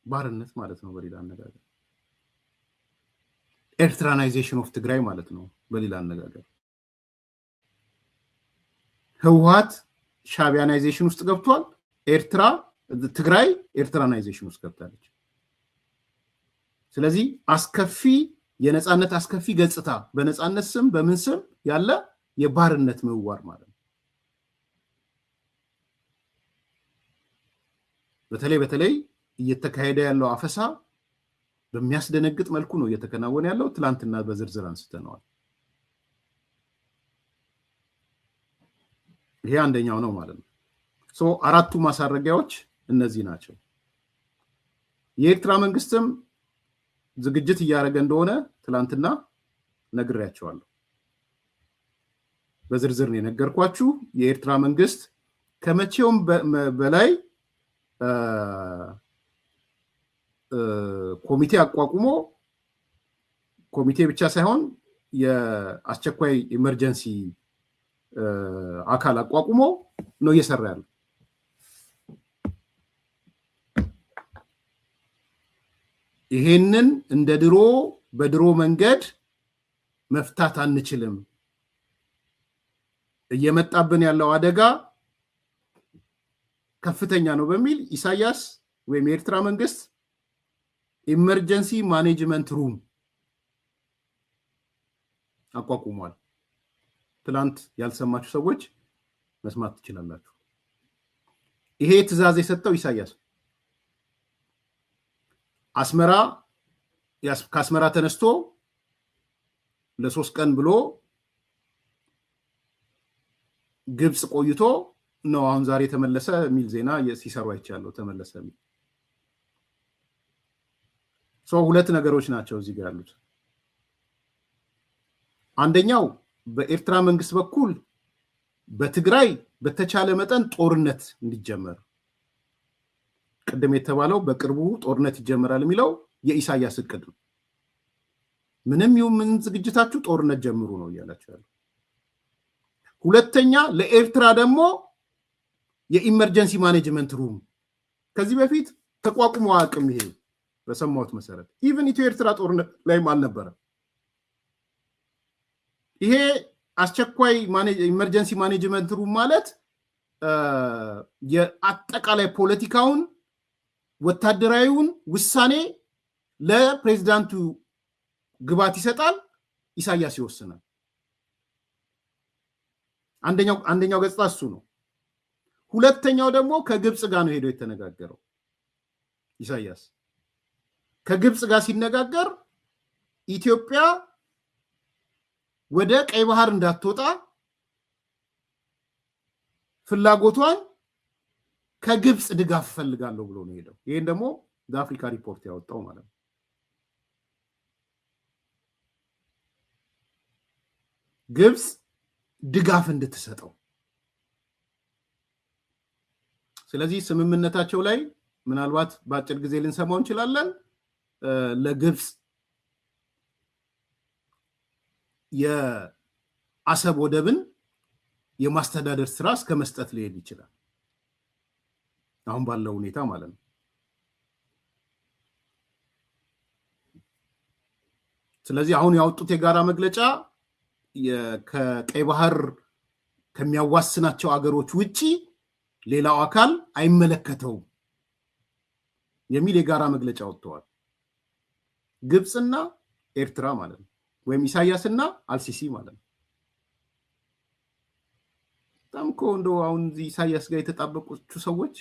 ባርነት ማለት ነው በሌላ አነጋገር፣ ኤርትራናይዜሽን ኦፍ ትግራይ ማለት ነው በሌላ አነጋገር። ህወሓት ሻቢያናይዜሽን ውስጥ ገብቷል፣ ትግራይ ኤርትራናይዜሽን ውስጥ ገብታለች። ስለዚህ አስከፊ የነጻነት አስከፊ ገጽታ በነጻነት ስም በምን ስም ያለ የባርነት ምህዋር ማለት ነው። በተለይ እየተካሄደ ያለው አፈሳ በሚያስደነግጥ መልኩ ነው እየተከናወነ ያለው። ትላንትና በዝርዝር አንስተነዋል። ይሄ አንደኛው ነው ማለት ነው። ሶ አራቱ ማሳረጊያዎች እነዚህ ናቸው። የኤርትራ መንግስትም ዝግጅት እያደረገ እንደሆነ ትላንትና ነግሬያቸዋለሁ። በዝርዝር ነው የነገርኳችሁ። የኤርትራ መንግስት ከመቼውም በላይ ኮሚቴ አቋቁሞ፣ ኮሚቴ ብቻ ሳይሆን የአስቸኳይ ኢመርጀንሲ አካል አቋቁሞ ነው እየሰራ ያለው። ይሄንን እንደ በድሮ መንገድ መፍታት አንችልም፣ እየመጣብን ያለው አደጋ ከፍተኛ ነው በሚል ኢሳያስ ወይም የኤርትራ መንግስት ኢመርጀንሲ ማኔጅመንት ሩም አቋቁሟል። ትላንት ያልሰማችሁ ሰዎች መስማት ትችላላችሁ። ይሄ ትዕዛዝ የሰጠው ኢሳያስ ከአስመራ ተነስቶ ለ3 ቀን ብሎ ግብጽ ቆይቶ ነው አሁን ዛሬ ተመለሰ የሚል ዜና ሲሰሩ አይቻለሁ። ተመለሰ የሚል ሁለት ነገሮች ናቸው እዚህ ጋር ያሉት። አንደኛው በኤርትራ መንግስት በኩል በትግራይ በተቻለ መጠን ጦርነት እንዲጀመር ቅድም የተባለው በቅርቡ ጦርነት ይጀምራል የሚለው የኢሳያስ እቅድ ነው። ምንም ይሁን ምን ዝግጅታችሁ ጦርነት ጀምሩ ነው እያላችሁ ያለው። ሁለተኛ ለኤርትራ ደግሞ የኢመርጀንሲ ማኔጅመንት ሩም ከዚህ በፊት ተቋቁሞ አቅም ይሄ በሰማሁት መሰረት ኢቭን ኢትዮ ኤርትራ ጦርነት ላይም አልነበረ። ይሄ አስቸኳይ ኢመርጀንሲ ማኔጅመንት ሩም ማለት የአጠቃላይ ፖለቲካውን ወታደራዊውን ውሳኔ ለፕሬዝዳንቱ ግባት ይሰጣል፣ ኢሳያስ ይወስናል። አንደኛው ገጽታ እሱ ነው። ሁለተኛው ደግሞ ከግብጽ ጋር ነው ሄዶ የተነጋገረው። ኢሳያስ ከግብጽ ጋር ሲነጋገር ኢትዮጵያ ወደ ቀይ ባህር እንዳትወጣ ፍላጎቷን ከግብጽ ድጋፍ ፈልጋለሁ ብሎ ነው ሄደው። ይሄን ደግሞ በአፍሪካ ሪፖርት ያወጣው ማለት ነው። ግብጽ ድጋፍ እንድትሰጠው። ስለዚህ ስምምነታቸው ላይ ምናልባት በአጭር ጊዜ ልንሰማው እንችላለን። ለግብጽ የአሰብ ወደብን የማስተዳደር ስራ እስከ መስጠት ሊሄድ ይችላል አሁን ባለው ሁኔታ ማለት ነው። ስለዚህ አሁን ያወጡት የጋራ መግለጫ ከቀይ ባህር ከሚያዋስናቸው አገሮች ውጪ ሌላው አካል አይመለከተውም የሚል የጋራ መግለጫ ወጥተዋል። ግብጽና ኤርትራ ማለት ነው፣ ወይም ኢሳያስና አልሲሲ ማለት ነው። በጣም እኮ እንደው አሁን ኢሳያስ ጋር የተጣበቁት ሰዎች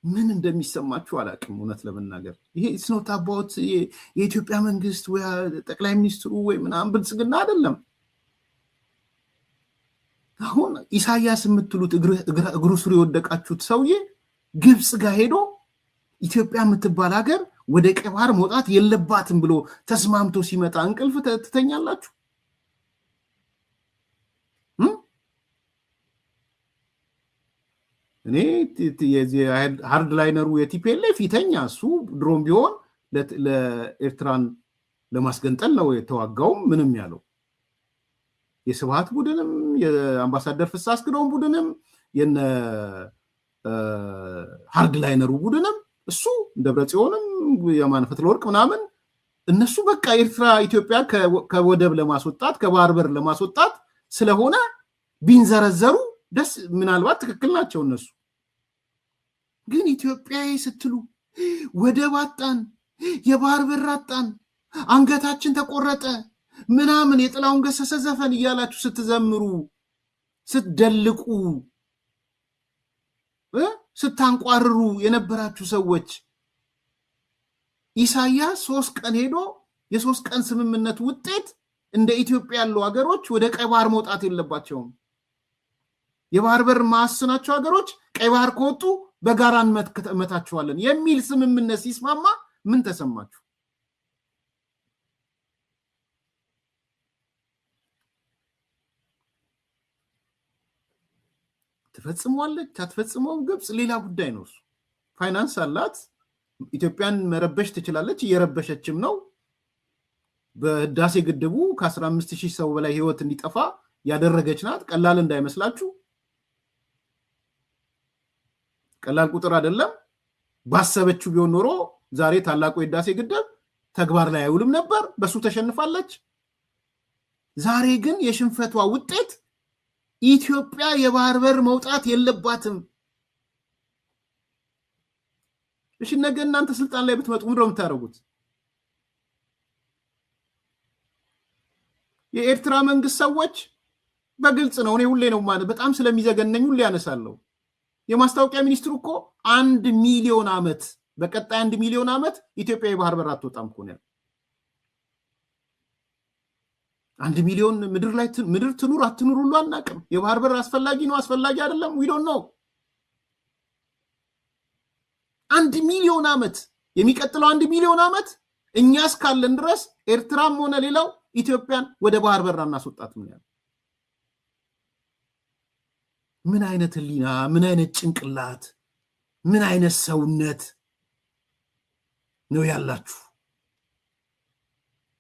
ምን እንደሚሰማችሁ አላውቅም እውነት ለመናገር። ይሄ ስኖት አባውት የኢትዮጵያ መንግስት ወይ ጠቅላይ ሚኒስትሩ ወይ ምናምን ብልጽግና አይደለም። አሁን ኢሳያስ የምትሉት እግሩ ስር የወደቃችሁት ሰውዬ ግብጽ ጋር ሄዶ ኢትዮጵያ የምትባል ሀገር ወደ ቀይ ባህር መውጣት የለባትም ብሎ ተስማምቶ ሲመጣ እንቅልፍ ትተኛላችሁ? እኔ ሃርድ ላይነሩ የቲፒኤልኤፍ ፊተኛ እሱ ድሮም ቢሆን ለኤርትራን ለማስገንጠል ነው የተዋጋውም ምንም ያለው። የስብሃት ቡድንም የአምባሳደር ፍስሐ አስገዶም ቡድንም የነ ሃርድ ላይነሩ ቡድንም እሱ ደብረጽዮንም የማነ ፈትለወርቅ ምናምን እነሱ በቃ ኤርትራ ኢትዮጵያ ከወደብ ለማስወጣት ከባህር በር ለማስወጣት ስለሆነ ቢንዘረዘሩ ደስ ምናልባት ትክክል ናቸው እነሱ። ግን ኢትዮጵያዬ ስትሉ ወደብ አጣን፣ የባህር በር አጣን፣ አንገታችን ተቆረጠ ምናምን የጥላውን ገሰሰ ዘፈን እያላችሁ ስትዘምሩ ስትደልቁ ስታንቋርሩ የነበራችሁ ሰዎች ኢሳያስ 3 ቀን ሄዶ የ3 ቀን ስምምነት ውጤት እንደ ኢትዮጵያ ያሉ ሀገሮች ወደ ቀይ ባህር መውጣት የለባቸውም፣ የባህር በር ማስናቸው ሀገሮች ቀይ ባህር ከወጡ በጋራ እንመታቸዋለን የሚል ስምምነት ሲስማማ ምን ተሰማችሁ? ትፈጽመዋለች አትፈጽመውም ግብጽ ሌላ ጉዳይ ነው። እሱ ፋይናንስ አላት፣ ኢትዮጵያን መረበሽ ትችላለች፣ እየረበሸችም ነው። በህዳሴ ግድቡ ከ15000 ሰው በላይ ህይወት እንዲጠፋ ያደረገች ናት። ቀላል እንዳይመስላችሁ፣ ቀላል ቁጥር አይደለም። ባሰበችው ቢሆን ኖሮ ዛሬ ታላቁ የህዳሴ ግድብ ተግባር ላይ አይውልም ነበር። በሱ ተሸንፋለች። ዛሬ ግን የሽንፈቷ ውጤት ኢትዮጵያ የባህር በር መውጣት የለባትም። እሺ ነገ እናንተ ስልጣን ላይ ብትመጡ ምንድነው የምታደርጉት? የኤርትራ መንግስት ሰዎች በግልጽ ነው፣ እኔ ሁሌ ነው ማለት በጣም ስለሚዘገነኝ ሁሌ ያነሳለሁ። የማስታወቂያ ሚኒስትሩ እኮ 1 ሚሊዮን ዓመት በቀጣይ 1 ሚሊዮን ዓመት ኢትዮጵያ የባህር በር አትወጣም እኮ ነው። 1 ሚሊዮን ምድር ትኑር አትኑር ሁሉ አናውቅም። የባህር በር አስፈላጊ ነው አስፈላጊ አይደለም we don't know። 1 ሚሊዮን ዓመት የሚቀጥለው 1 ሚሊዮን ዓመት እኛስ ካለን ድረስ ኤርትራም ሆነ ሌላው ኢትዮጵያን ወደ ባህር በር እናስወጣትም ነው ያለው። ምን አይነት ህሊና፣ ምን አይነት ጭንቅላት፣ ምን አይነት ሰውነት ነው ያላችሁ?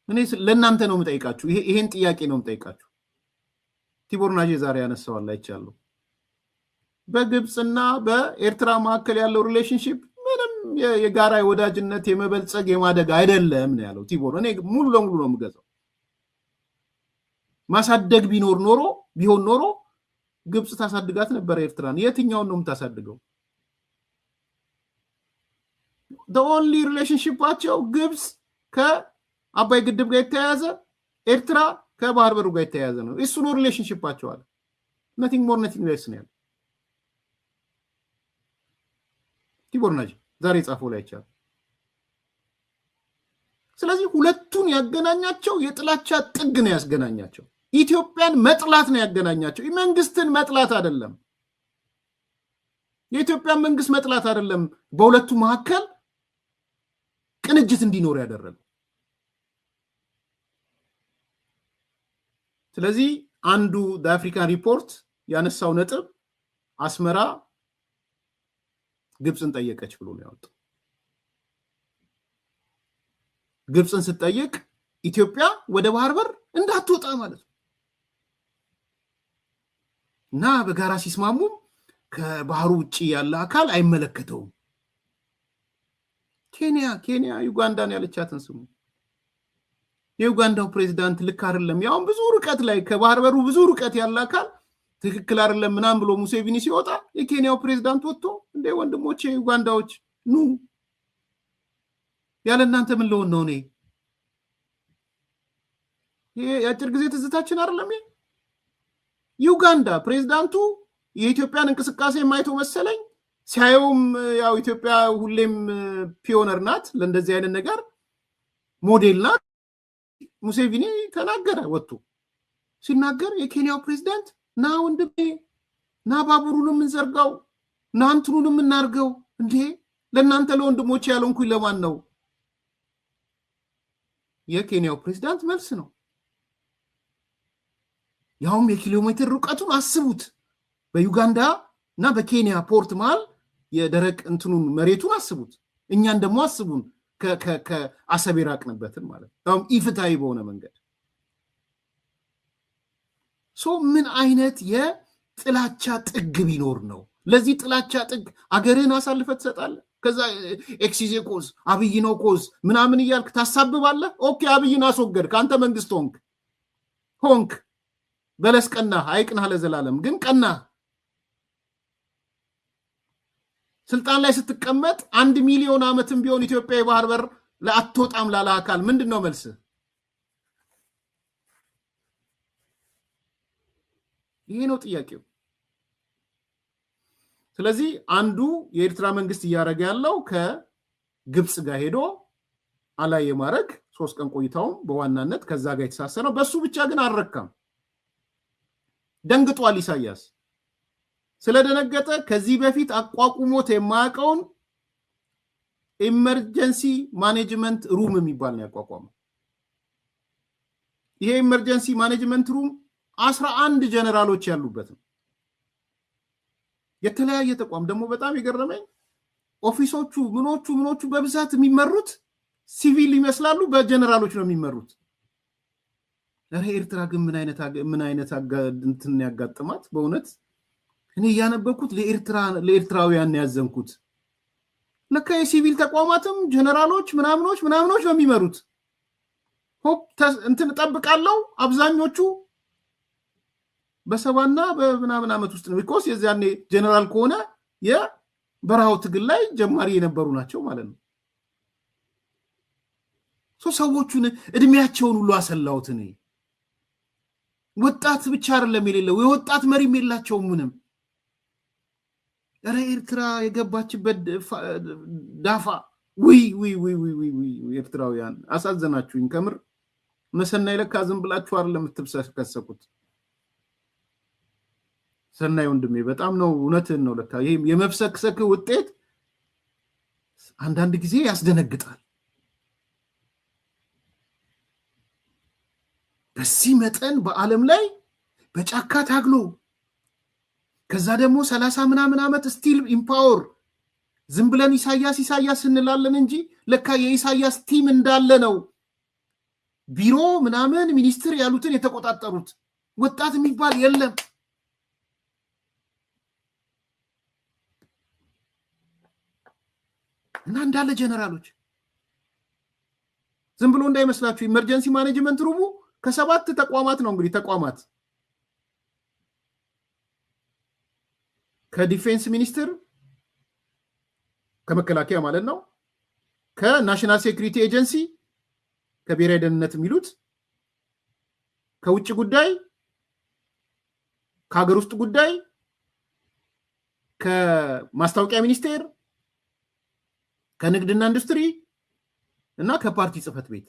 እኔ ለእናንተ ነው የምጠይቃችሁ። ይሄን ጥያቄ ነው የምጠይቃችሁ። ቲቦር ናጄ ዛሬ ያነሳዋል አይቻለሁ። በግብፅና በኤርትራ መካከል ያለው ሪሌሽንሺፕ ምንም የጋራ የወዳጅነት የመበልጸግ የማደግ አይደለም ነው ያለው ቲቦር። እኔ ሙሉ ለሙሉ ነው የምገዛው። ማሳደግ ቢሆን ኖሮ ግብፅ ታሳድጋት ነበር ኤርትራን። የትኛውን ነው የምታሳድገው? the only relationshipቸው ግብፅ ከአባይ ግድብ ጋር የተያያዘ፣ ኤርትራ ከባህር በሩ ጋር የተያያዘ ነው። እሱ ነው ሪሌሽንሺፓቸው አለ። nothing more nothing less ነው ያለው ቲቦር ናጄ ዛሬ ጻፈው ላይ ይቻላል። ስለዚህ ሁለቱን ያገናኛቸው የጥላቻ ጥግ ነው ያስገናኛቸው። ኢትዮጵያን መጥላት ነው ያገናኛቸው። መንግስትን መጥላት አይደለም፣ የኢትዮጵያን መንግስት መጥላት አይደለም። በሁለቱ መካከል ቅንጅት እንዲኖር ያደረገው። ስለዚህ አንዱ የአፍሪካን ሪፖርት ያነሳው ነጥብ አስመራ ግብፅን ጠየቀች ብሎ ነው ያወጣው። ግብፅን ስትጠይቅ ኢትዮጵያ ወደ ባህር በር እንዳትወጣ ማለት ነው እና በጋራ ሲስማሙ ከባህሩ ውጪ ያለ አካል አይመለከተውም። ኬንያ ዩጋንዳን ያለቻትን ስሙ። የዩጋንዳው ፕሬዝዳንት ልክ አይደለም፣ ያው ብዙ ርቀት ላይ ከባህር በሩ ብዙ ርቀት ያለ አካል ትክክል አይደለም ምናምን ብሎ ሙሴቪኒ ሲወጣ የኬንያው ፕሬዝዳንት ወጥቶ እንደ ወንድሞቼ ዩጋንዳዎች ኑ ያለ እናንተ ምን ልሆን ነው? እኔ ይሄ የአጭር ጊዜ ትዝታችን አይደለም። ዩጋንዳ ፕሬዝዳንቱ የኢትዮጵያን እንቅስቃሴ የማይተው መሰለኝ። ሲያዩም ያው ኢትዮጵያ ሁሌም ፒዮነር ናት፣ ለእንደዚህ አይነት ነገር ሞዴል ናት። ሙሴቪኒ ተናገረ። ወጥቶ ሲናገር የኬንያው ፕሬዝዳንት ና ወንድሜ ና ባቡሩንም እንዘርጋው ና እንትኑንም እናርገው፣ እንዴ ለእናንተ ለወንድሞቼ ያለንኩኝ ለማን ነው? የኬንያው ፕሬዝዳንት መልስ ነው። ያውም የኪሎ ሜትር ርቀቱን አስቡት። በዩጋንዳ እና በኬንያ ፖርት መሃል የደረቅ እንትኑን መሬቱን አስቡት። እኛን ደግሞ አስቡን ከአሰብ የራቅንበትን ማለት ነው። ኢፍትሃዊ በሆነ መንገድ ምን አይነት የጥላቻ ጥግ ቢኖር ነው? ለዚህ ጥላቻ ጥግ አገርህን አሳልፈህ ትሰጣለህ። ከዛ ኤክሲዜ ኮዝ አብይ ነው ኮዝ ምናምን እያልክ ታሳብባለህ። ኦኬ አብይን አስወገድ፣ ከአንተ መንግስት ሆንክ በለስ ቀና አይቅናህ ለዘላለም ግን ቀና ስልጣን ላይ ስትቀመጥ 1 ሚሊዮን ዓመትም ቢሆን ኢትዮጵያ የባህር በር ለአትወጣም ላለ አካል ምንድነው መልስ? ይሄ ነው ጥያቄው። ስለዚህ አንዱ የኤርትራ መንግስት እያደረገ ያለው ከግብፅ ጋር ሄዶ አላይ የማረግ 3 ቀን ቆይታው በዋናነት ከዛ ጋር የተሳሰረው። በሱ ብቻ ግን አልረካም። ደንግጧል ኢሳያስ። ስለደነገጠ ከዚህ በፊት አቋቁሞት የማያውቀውን ኢመርጀንሲ ማኔጅመንት ሩም የሚባል ነው ያቋቋመው። ይሄ ኢመርጀንሲ ማኔጅመንት ሩም 11 ጀነራሎች ያሉበት ነው። የተለያየ ተቋም ደግሞ በጣም የገረመኝ ኦፊሶቹ ምኖቹ በብዛት የሚመሩት ሲቪል ይመስላሉ፣ በጀነራሎች ነው የሚመሩት። ኤርትራ ግን ምን አይነት እንትን ያጋጥማት በእውነት። እኔ ያነበብኩት ለኤርትራውያን ያዘንኩት። ለካ የሲቪል ተቋማትም ጀነራሎች ምናምኖች ነው የሚመሩት። እንትን ጠብቃለው አብዛኞቹ በሰባና በምናምን ዓመት ውስጥ ነው። ቢኮዝ የዛኔ ጀነራል ከሆነ የበረሃው ትግል ላይ ጀማሪ የነበሩ ናቸው ማለት ነው። ሰዎቹን እድሜያቸውን ሁሉ አሰላውት። እኔ ወጣት ብቻ አይደለም የሌለው የወጣት መሪም የላቸውም ምንም። ኤርትራ የገባችበት ዳፋ ውይ ኤርትራውያን አሳዘናችሁኝ ከምር። መሰናይ ለካ ዝም ብላችሁ አይደለም የምትብሰከሰቁት። ሰናይ ወንድሜ በጣም ነው እውነትን ነው። ለካ ይሄ የመብሰክሰክ ውጤት አንዳንድ ጊዜ ያስደነግጣል። በዚህ መጠን በዓለም ላይ በጫካ ታግሎ ከዛ ደግሞ 30 ምናምን ዓመት ስቲል ኢምፓወር ዝም ብለን ኢሳያስ እንላለን እንጂ ለካ የኢሳያስ ቲም እንዳለ ነው ቢሮ ምናምን ሚኒስትር ያሉትን የተቆጣጠሩት ወጣት የሚባል የለም እና እንዳለ ጀነራሎች ዝም ብሎ እንዳይመስላችሁ ኢመርጀንሲ ማኔጅመንት ሩሙ ከሰባት ተቋማት ነው እንግዲህ ተቋማት ከዲፌንስ ሚኒስትር ከመከላከያ ማለት ነው ከናሽናል ሴኩሪቲ ኤጀንሲ ከብሔራዊ ደህንነት የሚሉት ከውጭ ጉዳይ ከሀገር ውስጥ ጉዳይ ከማስታወቂያ ሚኒስቴር ከንግድና ኢንዱስትሪ እና ከፓርቲ ጽህፈት ቤት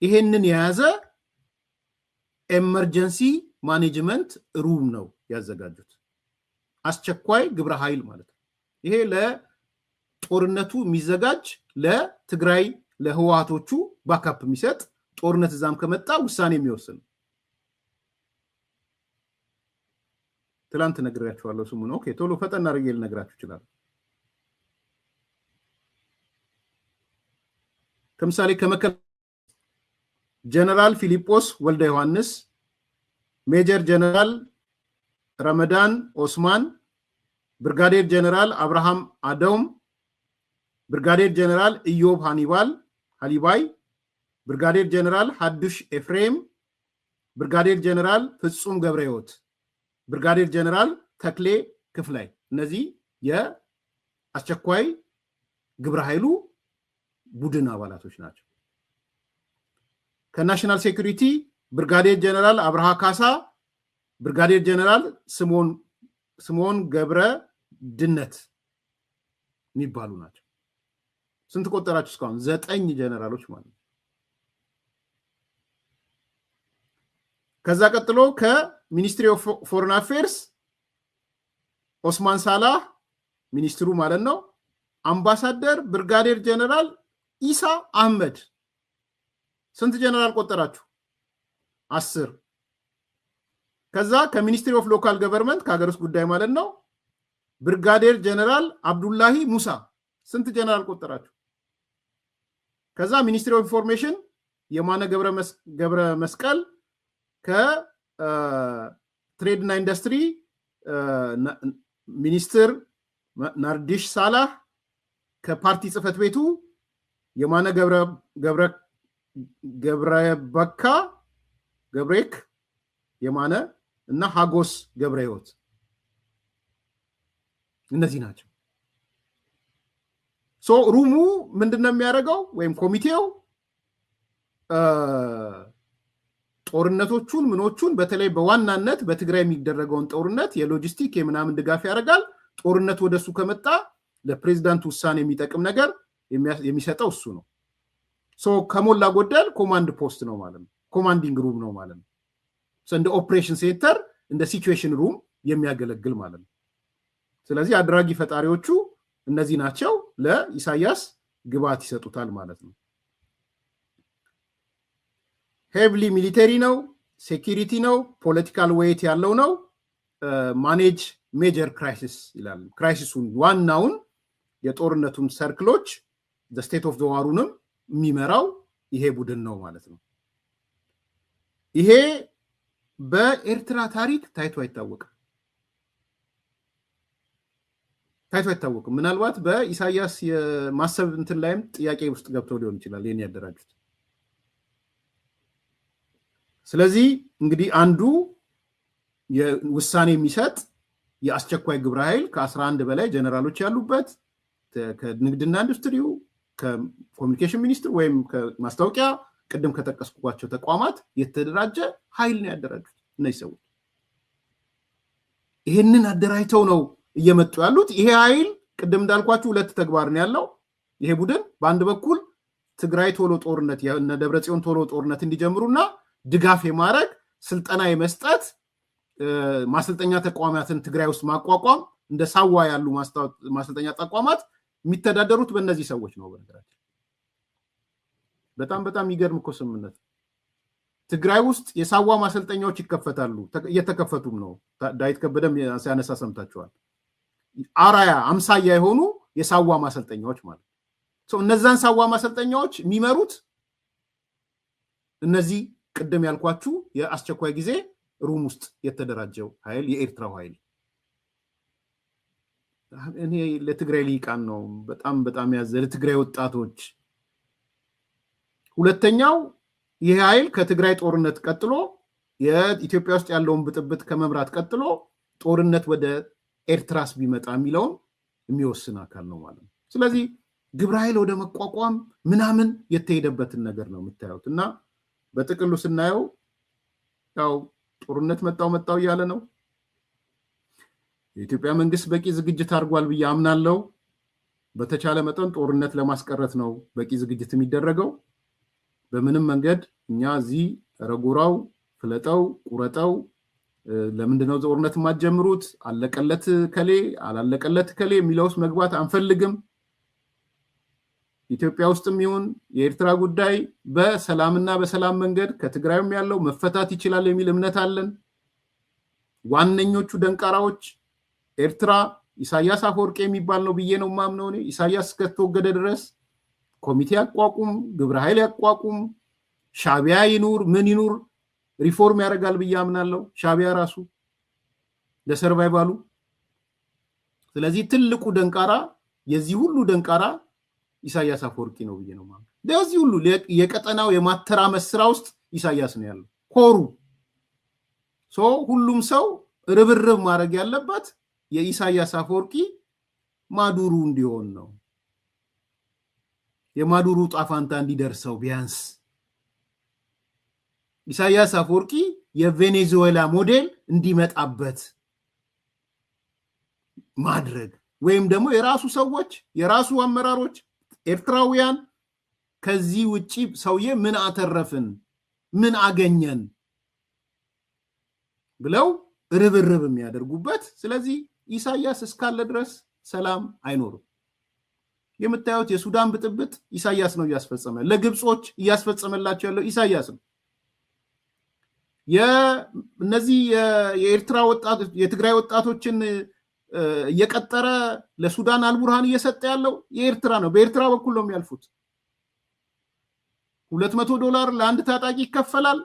ይሄንን የያዘ ኤመርጀንሲ ማኔጅመንት ሩም ነው ያዘጋጁት አስቸኳይ ግብረ ኃይል ማለት ነው ይሄ ለጦርነቱ የሚዘጋጅ ለትግራይ ለህዋቶቹ ባካፕ የሚሰጥ ጦርነት እዛም ከመጣ ውሳኔ የሚወስን ትላንት ነግሬያችኋለሁ ስሙ ነው ኦኬ ቶሎ ፈጠን አድርጌ ልነግራችሁ ይችላል ከምሳሌ ጀነራል ፊሊጶስ ወልደ ዮሐንስ ሜጀር ጀነራል ረመዳን ኦስማን ብርጋዴር ጀነራል አብርሃም አደም ብርጋዴር ጀነራል ኢዮብ ሃሊባይ ብርጋዴር ጀነራል ሐዱሽ ኤፍሬም ብርጋዴር ጀነራል ፍጹም ገብረህይወት ብርጋዴር ጀነራል ተክሌ ክፍላይ እነዚህ የአስቸኳይ ግብረ ኃይሉ ቡድን አባላቶች ናቸው ከናሽናል ሴኩሪቲ ብርጋዴር ጀነራል አብርሃ ካሳ ብርጋዴር ጀነራል ስሞን ገብረ ድነት የሚባሉ ናቸው ስንት ቆጠራችሁ እስካሁን 9 ጀነራሎች ማለት ነው ከዛ ቀጥሎ ከሚኒስትሪ ኦፍ ፎሬን አፌርስ ኦስማን ሳላህ ሚኒስትሩ ማለት ነው አምባሳደር ብርጋዴር ጀነራል ኢሳ አህመድ ስንት ጀነራል ቆጠራችሁ 10 ከዛ ከሚኒስትሪ ኦፍ ሎካል ገቨርንመንት ከሀገር ውስጥ ጉዳይ ማለት ነው ብርጋዴር ጀነራል አብዱላሂ ሙሳ ስንት ጀነራል ቆጠራችሁ ከዛ ሚኒስትሪ ኦፍ ኢንፎርሜሽን የማነ ገብረ መስቀል ከትሬድ እና ኢንዱስትሪ ሚኒስትር ናርዲሽ ሳላህ ከፓርቲ ጽህፈት ቤቱ የማነ ገብሬክ የማነ እና ሀጎስ ገብረህይወት እነዚህ ናቸው ሶ ሩሙ ምንድነው የሚያደርገው ወይም ኮሚቴው ጦርነቶቹን ምኖቹን በተለይ በዋናነት በትግራይ የሚደረገውን ጦርነት የሎጂስቲክ የምናምን ድጋፍ ያደርጋል ጦርነት ወደሱ ከመጣ ለፕሬዝዳንት ውሳኔ የሚጠቅም ነገር የሚሰጠው እሱ ነው ሶ ከሞላ ጎደል ኮማንድ ፖስት ነው ማለት ነው ኮማንዲንግ ሩም ነው ማለት ነው እንደ ኦፕሬሽን ሴንተር እንደ ሲቹዌሽን ሩም የሚያገለግል ማለት ነው ስለዚህ አድራጊ ፈጣሪዎቹ እነዚህ ናቸው ለኢሳያስ ግባት ይሰጡታል ማለት ነው ሄቪሊ ሚሊተሪ ነው ሴኩሪቲ ነው ፖለቲካል ዌይት ያለው ነው ማኔጅ ሜጀር ክራይሲስ ይላል ክራይሲሱን ዋናውን የጦርነቱን ሰርክሎች the state of the warንም የሚመራው ይሄ ቡድን ነው ማለት ነው ይሄ በኤርትራ ታሪክ ታይቶ አይታወቅም ምናልባት በኢሳያስ የማሰብ እንትን ላይም ጥያቄ ውስጥ ገብተው ሊሆን ይችላል የኔ ያደራጁት ስለዚህ እንግዲህ አንዱ የውሳኔ የሚሰጥ የአስቸኳይ ግብረ ኃይል ከ11 በላይ ጀነራሎች ያሉበት ከንግድና ኢንዱስትሪው ከኮሙኒኬሽን ሚኒስትር ወይም ከማስታወቂያ ቅድም ከተቀስኩባቸው ተቋማት የተደራጀ ኃይል ነው ያደራጁት እነዚህ ሰዎች ይሄንን አደራጅተው ነው እየመጡ ያሉት ይሄ ኃይል ቅድም እንዳልኳችሁ ሁለት ተግባር ነው ያለው ይሄ ቡድን በአንድ በኩል ትግራይ ቶሎ ጦርነት የነ ደብረጽዮን ቶሎ ጦርነት እንዲጀምሩና ድጋፍ የማድረግ ስልጠና የመስጠት ማሰልጠኛ ተቋማትን ትግራይ ውስጥ ማቋቋም እንደ ሳዋ ያሉ ማሰልጠኛ ተቋማት የሚተዳደሩት በእነዚህ ሰዎች ነው በነገራችን በጣም ይገርም እኮ ስምምነት ትግራይ ውስጥ የሳዋ ማሰልጠኛዎች ይከፈታሉ እየተከፈቱም ነው ዳዊት ከበደም ሲያነሳ ሰምታችኋል አራያ አምሳያ የሆኑ የሳዋ ማሰልጠኛዎች ማለት እነዛን ሳዋ ማሰልጠኛዎች የሚመሩት እነዚህ ቅድም ያልኳችሁ የአስቸኳይ ጊዜ ሩም ውስጥ የተደራጀው ኃይል የኤርትራው ኃይል እኔ ለትግራይ ሊቃን ነው በጣም ያዘ ለትግራይ ወጣቶች ሁለተኛው ይሄ ኃይል ከትግራይ ጦርነት ቀጥሎ የኢትዮጵያ ውስጥ ያለውን ብጥብጥ ከመምራት ቀጥሎ ጦርነት ወደ ኤርትራስ ቢመጣ የሚለው የሚወስን አካል ነው ማለት ነው ስለዚህ ግብረ ኃይል ወደ መቋቋም ምናምን የተሄደበትን ነገር ነው የምታዩት እና በጥቅሉ ስናየው ያው ጦርነት መጣው ያለ ነው የኢትዮጵያ መንግስት በቂ ዝግጅት አድርጓል ብዬ አምናለሁ በተቻለ መጠን ጦርነት ለማስቀረት ነው በቂ ዝግጅት የሚደረገው በምንም መንገድ እኛ እዚህ ረጎራው ፍለጠው ቁረጠው ለምንድነው ጦርነት ማጀምሩት አለቀለት ከሌ አላለቀለት ከሌ የሚለውስ መግባት አንፈልግም ኢትዮጵያ ውስጥም ይሁን የኤርትራ ጉዳይ በሰላምና በሰላም መንገድ ከትግራይም ያለው መፈታት ይችላል የሚል እምነት አለን ዋነኞቹ ደንቃራዎች ኤርትራ ኢሳያስ አፈወርቂ የሚባል ነው ብዬ ነው ማምነው እኔ ኢሳያስ ከተወገደ ድረስ ኮሚቴ ያቋቁም ግብረ ኃይል ያቋቁም ሻቢያ ይኑር ምን ይኑር ሪፎርም ያደርጋል ብዬ አምናለሁ ሻቢያ ራሱ ለሰርቫይቫሉ ስለዚህ ትልቁ ደንቃራ የዚህ ሁሉ ደንቃራ ኢሳያስ አፈወርቂ ነው ብዬ ነው ማለት ለዚህ ሁሉ የቀጠናው የማተራመስ ስራ ውስጥ ኢሳያስ ነው ያለው ኮሩ ሁሉም ሰው ርብርብ ማድረግ ያለበት የኢሳያስ አፈወርቂ ማዱሩ እንዲሆን ነው የማዱሩ ጣፋንታ እንዲደርሰው ቢያንስ ኢሳያስ አፈወርቂ የቬኔዙዌላ ሞዴል እንዲመጣበት ማድረግ ወይም ደግሞ የራሱ ሰዎች የራሱ አመራሮች ኤርትራውያን ከዚህ ውጪ ሰውዬ ምን አተረፍን ምን አገኘን ብለው ርብርብ የሚያደርጉበት ስለዚህ ኢሳያስ እስካለ ድረስ ሰላም አይኖርም የምታዩት የሱዳን ብጥብጥ ኢሳያስ ነው ያስፈጸመ ለግብጾች ያስፈጸመላቸው ያለው ኢሳያስ ነው የነዚህ የኤርትራ ወጣቶች የትግራይ ወጣቶችን የቀጠረ ለሱዳን አልቡርሃን እየሰጠ ያለው የኤርትራ ነው በኤርትራ በኩል ነው የሚያልፉት $200 ለአንድ ታጣቂ ይከፈላል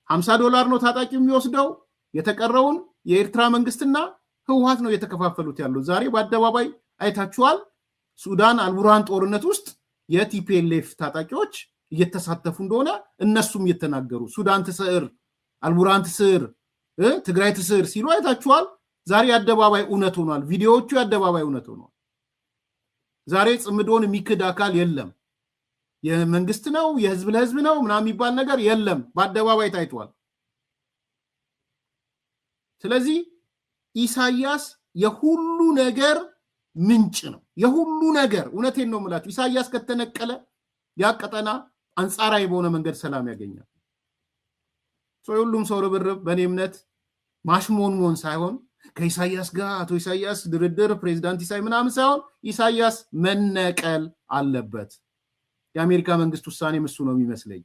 $50 ነው ታጣቂው የሚወስደው የተቀረውን የኤርትራ መንግስትና ህወሓት ነው የተከፋፈሉት ያለው ዛሬ በአደባባይ አይታችኋል ሱዳን አልቡርሃን ጦርነት ውስጥ የቲፒኤልኤፍ ታጣቂዎች እየተሳተፉ እንደሆነ እነሱም እየተናገሩ ሱዳን ትስር አልቡርሃን ትስር ትግራይ ትስር ሲሉ አይታችኋል ዛሬ አደባባይ እውነት ሆኗል ቪዲዮዎቹ አደባባይ እውነት ሆኗል ዛሬ ጽምዶን የሚክድ አካል የለም የመንግስት ነው የህዝብ ለህዝብ ነው ምናምን የሚባል ነገር የለም በአደባባይ ታይቷል ስለዚህ ኢሳያስ የሁሉ ነገር ምንጭ ነው የሁሉ ነገር እውነቴን ነው የምላችሁ ኢሳያስ ከተነቀለ ያቀጠና አንጻራዊ በሆነ መንገድ ሰላም ያገኛል ሁሉም ሰው ርብርብ በኔ እምነት ማሽሞንሞን ሳይሆን ከኢሳያስ ጋር አቶ ኢሳያስ ድርድር ፕሬዝዳንት ኢሳይ ምናምን ሳይሆን ኢሳያስ መነቀል አለበት የአሜሪካ መንግስት ውሳኔ ምሱ ነው የሚመስለኝ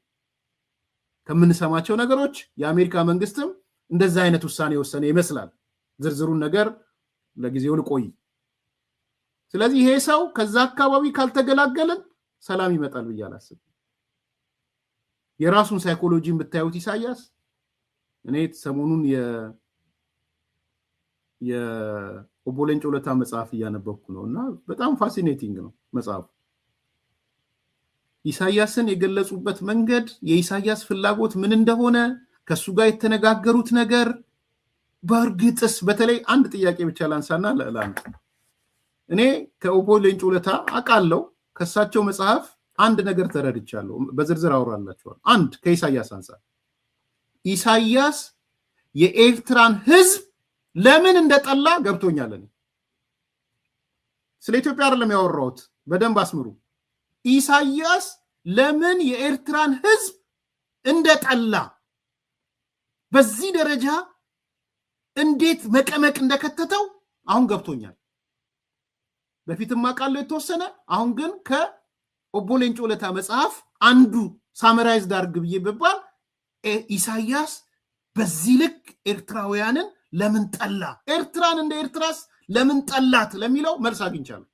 ከምንሰማቸው ነገሮች የአሜሪካ መንግስትም እንደዛ አይነት ውሳኔ ወሰነ ይመስላል ዝርዝሩን ነገር ለጊዜው ልቆይ ስለዚህ ይሄ ሰው ከዛ አካባቢ ካልተገላገለን ሰላም ይመጣል ብዬ አላስብም የራሱን ሳይኮሎጂን ብታዩት ኢሳያስ እኔ ሰሞኑን የኦቦሌንጮ ለታ መጽሐፍ እያነበብኩ ነውና በጣም ፋሲኔቲንግ ነው መጽሐፉ ኢሳያስን የገለጹበት መንገድ የኢሳያስ ፍላጎት ምን እንደሆነ ከሱ ጋር የተነጋገሩት ነገር በእርግጥስ በተለይ አንድ ጥያቄ ብቻ ላንሳና ለላንተ እኔ ከኦቦሌንጮ ለታ አቃለው ከሳቸው መጽሐፍ አንድ ነገር ተረድቻለሁ በዝርዝር አወራላችኋል አንድ ከኢሳያስ አንፃር ኢሳያስ የኤርትራን ህዝብ ለምን እንደጠላ ገብቶኛል ስለ ኢትዮጵያ አይደለም ያወራሁት በደንብ አስምሩ ኢሳያስ ለምን የኤርትራን ህዝብ እንደጠላ በዚህ ደረጃ እንዴት መቀመቅ እንደከተተው አሁን ገብቶኛል በፊትም አቃለው የተወሰነ አሁን ግን ከኦቦሌንጮ ለታ መጽሐፍ አንዱ ሳመራይዝ ዳርግ ብዬ በባል ኢሳያስ በዚህ ልክ ኤርትራውያንን ለምን ጠላ ኤርትራን እንደ ኤርትራስ ለምን ጠላት ለሚለው መልስ አግኝቻለሁ።